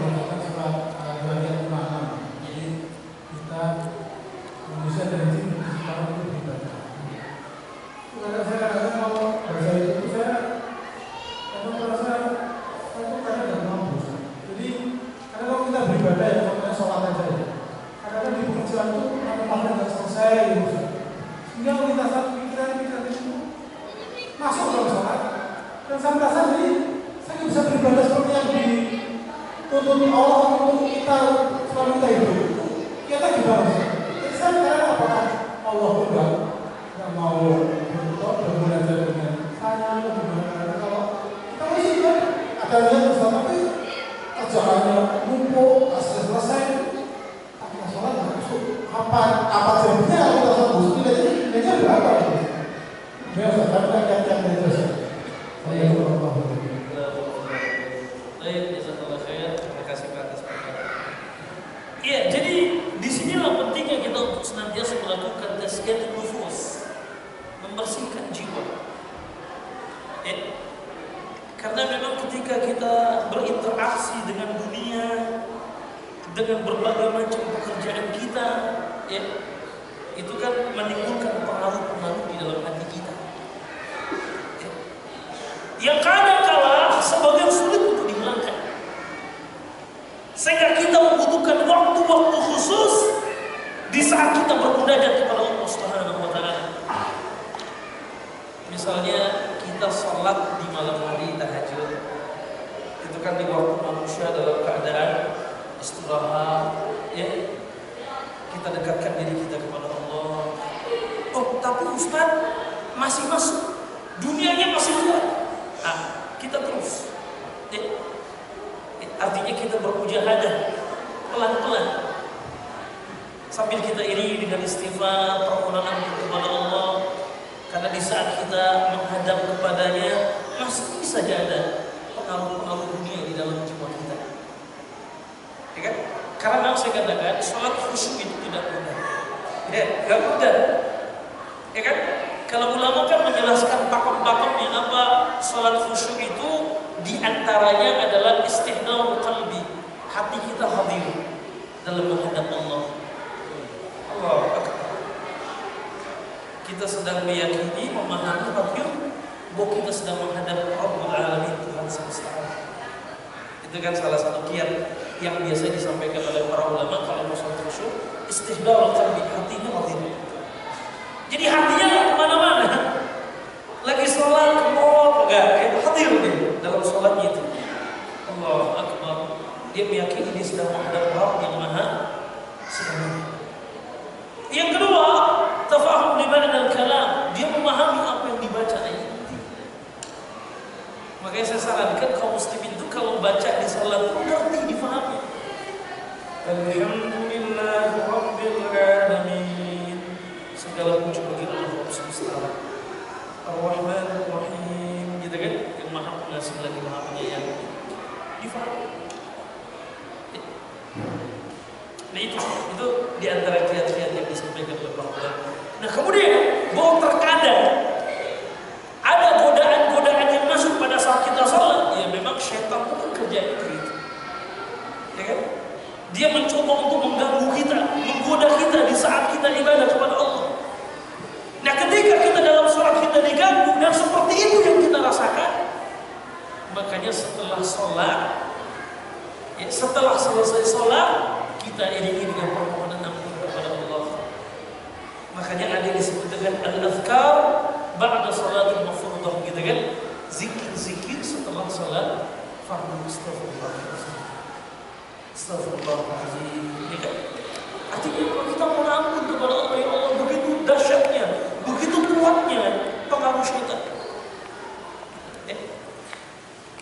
mengatakan surat Al-Baqarah 56. Jadi kita manusia dari sini sekarang itu beribadah. Saya kadang-kadang kalau baca itu saya merasa itu kadang saya ini Ustaz. Sehingga lintasan pikiran-pikiran itu masuk dalam sholat. Dan saya merasa jadi saya bisa beribadah seperti yang dituntut Allah untuk kita selama kita hidup. Kita gimana Ustaz? Jadi saya sekarang apakah Allah tidak mau berbelajar dengan saya atau gimana? Kalau kita masih kan ada lihat Ustaz, tapi kerjaannya numpuk, selesai. Sholat masuk apa jadinya kita sebut nilainya berapa ini? Biasa karena yang terus. Saya terima kasih atas pertanyaan. Iya, jadi disinilah pentingnya kita untuk senantiasa melakukan tazkiyatun nufus, membersihkan jiwa. Karena memang ketika kita berinteraksi dengan dunia, dengan berbagai macam pekerjaan kita, ya, itu kan menimbulkan pengaruh-pengaruh di dalam hati kita, ya, yang kadang-kala sebagian sulit untuk dihilangkan, sehingga kita membutuhkan waktu-waktu khusus di saat kita bermunajat kepada Allah Subhanahu wa Ta'ala. Misalnya kita sholat di malam hari tahajud, itu kan di waktu manusia dalam keadaan istirahat, ya, kita dekatkan diri kita kepada Allah. Oh, tapi Ustaz masih masuk, dunianya masih kuat. Kita terus, ya. Artinya kita bermujahadah pelan-pelan, sambil kita iringi dengan istighfar, permohonan kepada Allah. Karena di saat kita menghadap kepadanya, masih saja ada pengaruh-pengaruh dunia di dalam jiwa kita. Ya kan? Karena saya katakan sholat khusyuk itu tidak mudah. Ya, nggak mudah. Ya kan? Kalau ulama kan menjelaskan pakem-pakemnya apa sholat khusyuk itu, diantaranya adalah istihdar qalbi, hati kita hadir dalam menghadap Allah. Allah Akbar. Kita sedang meyakini, memahami hadir bahwa kita sedang menghadap Rabbul Alamin, Tuhan semesta. Itu kan salah satu kiat yang biasa disampaikan oleh para ulama kalau mau sholat khusyuk, istihdar qalbi, hatinya hadir. Jadi hatinya nggak kemana-mana, lagi sholat ke mall enggak, hadir deh dalam sholatnya itu. Allah Akbar. Dia meyakini dia sedang menghadap Rabb yang Maha Sempurna. Yang kedua, tafahum li ma'na al-kalam, dia memahami apa yang dibaca ayat. Makanya saya sarankan kaum muslimin itu kalau baca di salat itu ngerti, difahami. Alhamdulillahi rabbil alamin. Segala puji bagi Allah Subhanahu Ar-Rahmanir Rahim, gitu kan? Yang Maha Pengasih lagi Maha Penyayang. Difahami. Nah itu di antara kiat-kiat yang disampaikan oleh para ulama. Nah kemudian bahwa terkadang ada godaan-godaan yang masuk pada saat kita sholat, ya memang syaitan itu kan kerjanya begitu, ya kan? Dia mencoba untuk mengganggu kita, menggoda kita di saat kita ibadah kepada Allah. Nah ketika kita dalam sholat kita diganggu dan seperti itu yang kita rasakan, makanya setelah sholat, ya, setelah selesai sholat, kita iringi dengan permohonan ampun kepada Allah. Makanya ada yang disebut dengan al-azkar ba'da salatul mafruḍah, gitu kan? Zikir-zikir setelah salat fardu. Astagfirullahaladzim, ya kan? Artinya kalau kita mohon ampun kepada Allah, ya Allah, begitu dahsyatnya, begitu kuatnya pengaruh syaitan.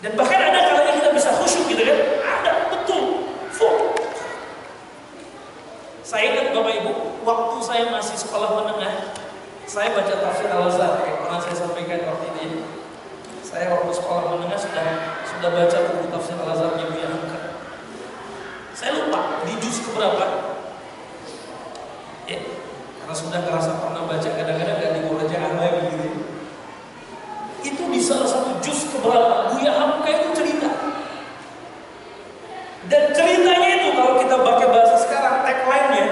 Dan bahkan ada kalanya kita bisa khusyuk, gitu kan? Ada, betul, full. Saya ingat Bapak Ibu, waktu saya masih sekolah menengah, saya baca tafsir Al-Azhar, yang pernah saya sampaikan waktu ini. Saya waktu sekolah menengah sudah baca buku tafsir Al-Azhar yang Buya Hamka. Saya lupa di juz keberapa, ya, karena sudah ngerasa pernah baca, kadang-kadang gak dimurajaah lagi gitu. Itu di salah satu juz keberapa Buya Hamka itu cerita. Dan ceritanya itu kalau kita pakai bahasa sekarang, tagline-nya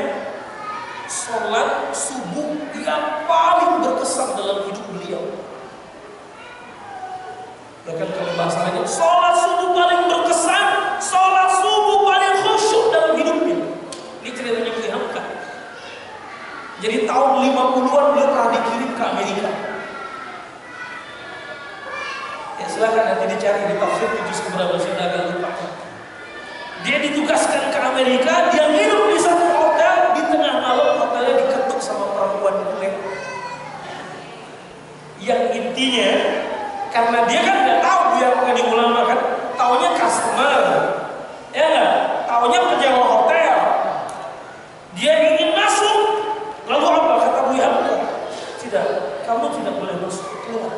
sholat subuh yang paling berkesan dalam hidup beliau. Bahkan kalau bahasanya sholat subuh paling berkesan, sholat subuh paling khusyuk dalam hidupnya. Ini ceritanya Buya Hamka. Jadi tahun di tafsir di juz keberapa saya agak lupa. Dia ditugaskan ke Amerika, dia hidup di satu hotel, di tengah malam hotelnya diketuk sama perempuan bule. Yang intinya, karena dia kan nggak tahu dia bukan di ulama kan, taunya customer, ya nggak, taunya penyewa hotel. Dia ingin masuk, lalu apa kata Buya Hamka? Tidak, kamu tidak boleh masuk, keluar.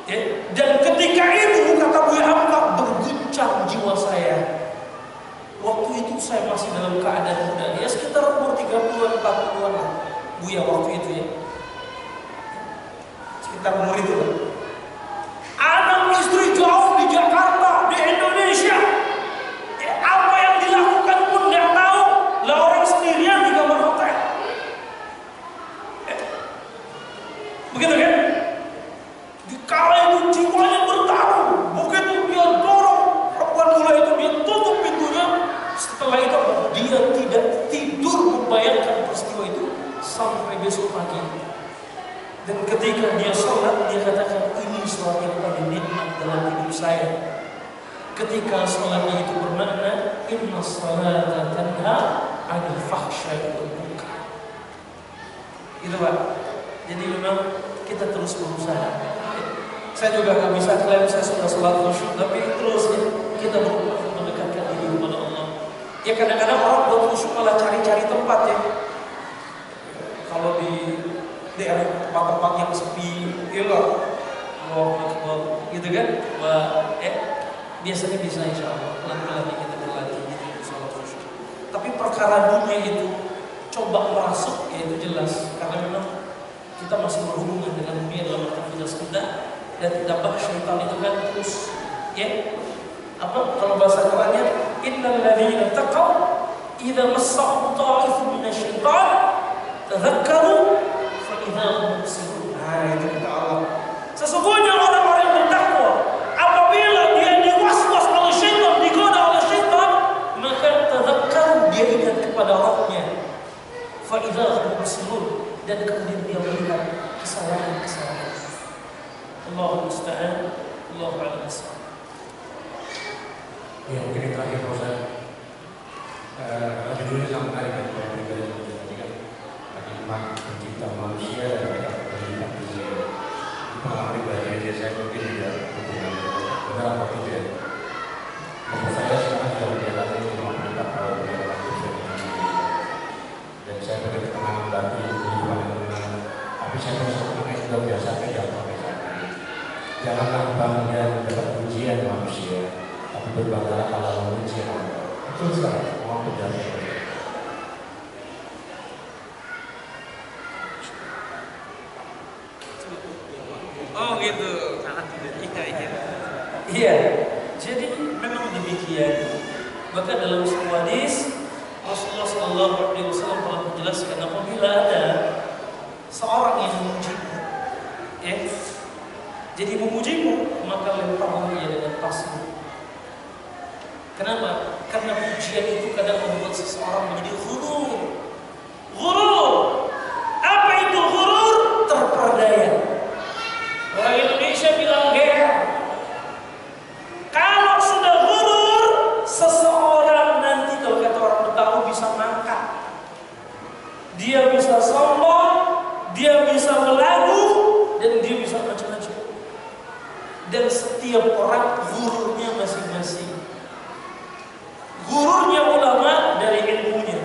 Ya, dan ketika itu kata Buya Hamka berguncang jiwa saya. Waktu itu saya masih dalam keadaan muda, ya sekitar umur 30-an, 40-an lah. Buya waktu itu ya. Sekitar umur itu lah. Anak istri jauh di Jakarta, di Indonesia. Ya, apa yang dilakukan pun nggak tahu. Lah orang sendirian di kamar hotel. Begitu kan? Dikala itu jiwanya bertarung. Begitu dia dorong perempuan gula itu, dia tutup pintunya. Setelah itu dia tidak tidur membayangkan peristiwa itu sampai besok pagi. Dan ketika dia sholat, dia katakan ini sholat yang paling nikmat dalam hidup saya. Ketika sholatnya itu bermakna inna sholata tanha 'anil fahsya'i wal munkar. Itu Pak. Jadi memang kita terus berusaha. Saya juga nggak bisa klaim saya sudah sholat khusyuk, tapi terus ya kita berupaya mendekatkan diri kepada Allah. Ya kadang-kadang orang buat khusyuk malah cari-cari tempat ya. Kalau di daerah tempat-tempat yang sepi, ya gitu kan? Biasanya bisa insya Allah pelan-pelan kita berlatih gitu sholat khusyuk. Tapi perkara dunia itu coba merasuk, ya itu jelas karena memang kita masih berhubungan dengan dunia dalam aktivitas kita dan dampak syaitan itu kan terus ya apa kalau bahasa kerennya innal ladzina taqaw idza massahum ta'ifun minasyaitan tadzakkaru fa idza hum mubsirun. Nah itu kata Allah. Sesungguhnya orang-orang yang bertakwa apabila dia diwaswas oleh syaitan, digoda oleh syaitan, maka tadzakkaru dia ingat kepada Rabbnya. Fa idza hum mubsirun dan kemudian dia melihat kesalahan-kesalahan. Allahu musta'an, Allahu a'lam bissawab. Ya mungkin terakhir Ustaz. Judulnya sama kali kan kalau pribadi tadi kan hikmah pencipta manusia dan pencipta dunia. Pengalaman pribadi aja saya mungkin tidak hubungan benar atau tidak. Maka saya sekarang sudah menjalani 54 tahun dalam usia ini. Dan saya pada tengah melatih kehidupan yang benar. Tapi saya merasa sudah biasa saja sampai saat ini. Janganlah bangga mendapat pujian manusia, tapi berbanggalah kalau memuji Allah. Betul sekali. Mau berjaya. Oh gitu. Iya. Jadi memang demikian. Bahkan dalam sebuah hadis Rasulullah SAW telah menjelaskan apabila ada seorang yang memujimu, jadi memujimu, maka lemparlah ia dengan pasir. Kenapa? Karena pujian itu kadang membuat seseorang menjadi ghurur. Ghurur. Apa itu ghurur? Terperdaya. Orang Indonesia bilang GR. Kalau sudah ghurur, seseorang nanti kalau kata orang Betawi bisa mangkat. Dia bisa sombong, dia bisa melagu, dan dia bisa macam-macam. Dan setiap orang ghururnya masing-masing. Gururnya ulama dari ilmunya.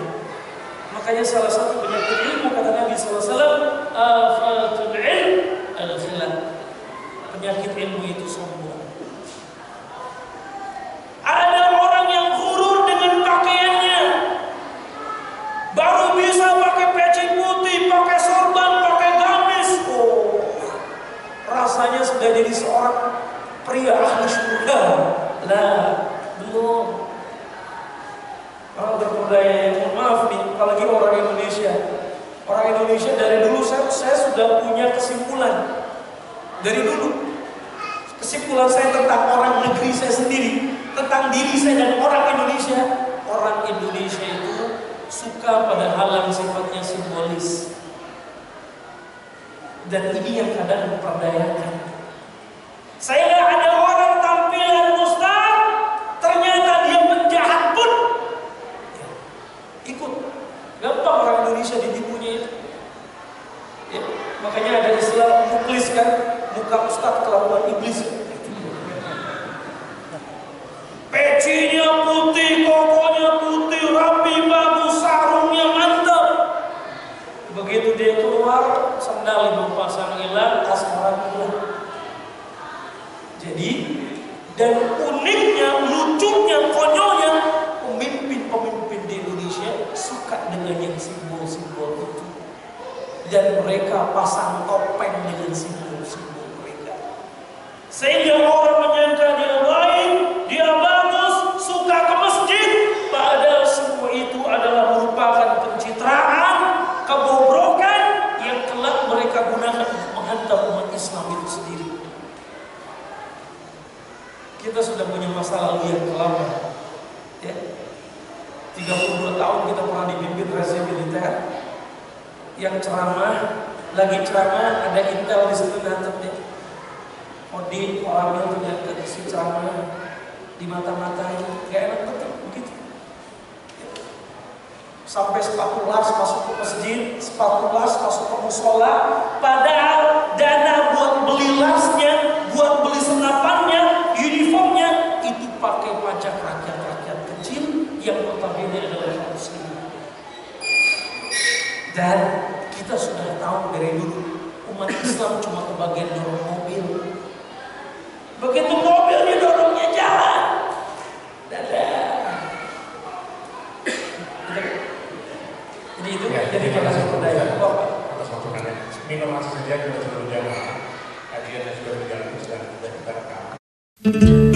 Makanya salah satu penyakit ilmu kata Nabi SAW, afatul ilm al-khilaf. Penyakit ilmu itu sombong. Ada orang yang gurur dengan pakaiannya, baru bisa pakai peci putih, pakai sorban, pakai gamis. Oh, rasanya sudah jadi seorang pria ahli surga. Lah, belum. Orang terperdaya yang maaf nih, apalagi orang Indonesia. Orang Indonesia dari dulu saya sudah punya kesimpulan. Dari dulu kesimpulan saya tentang orang negeri saya sendiri, tentang diri saya dan orang Indonesia. Orang Indonesia itu suka pada hal yang sifatnya simbolis. Dan ini yang kadang memperdayakan. Sehingga ada orang tampilan ustaz, ternyata dia penjahat pun ikut. Gampang orang Indonesia ditipunya itu. Ya, makanya ada istilah muklis kan, muka ustaz kelakuan iblis. Pecinya putih, kokonya putih, rapi, bagus, sarungnya mantap. Begitu dia keluar, sandal belum pasang hilang, asmara hilang. Jadi, dan uniknya, lucunya, konyolnya, pemimpin-pemimpin di Indonesia suka dengan yang simbol-simbol itu. Dan mereka pasang topeng dengan simbol-simbol mereka. Sehingga orang menyangka dia baik, dia bagus, suka ke masjid. Padahal semua itu adalah merupakan pencitraan, kebobrokan yang kelak mereka gunakan untuk menghantam umat Islam itu sendiri. Kita sudah punya masa lalu yang kelam, ya. 32 tahun kita pernah dipimpin rezim militer yang ceramah, lagi ceramah ada intel di situ nantep ya. Odi orang yang ternyata si ceramah di mata-matain, gak enak betul begitu. Sampai sepatu las masuk ke masjid, sepatu las masuk ke musola, padahal dana buat beli lasnya, buat beli senapannya, uniformnya itu pakai pajak rakyat-rakyat kecil yang notabene adalah muslim. Dan kita sudah tahu dari dulu umat Islam cuma kebagian dorong mobil. Begitu mobilnya dorongnya jalan, dadah. Jadi itu ya, jadi kita berdaya. Atas masukannya. Informasi saja kita sebelum jamaah. Kajiannya sudah berjalan, sudah kita rekam.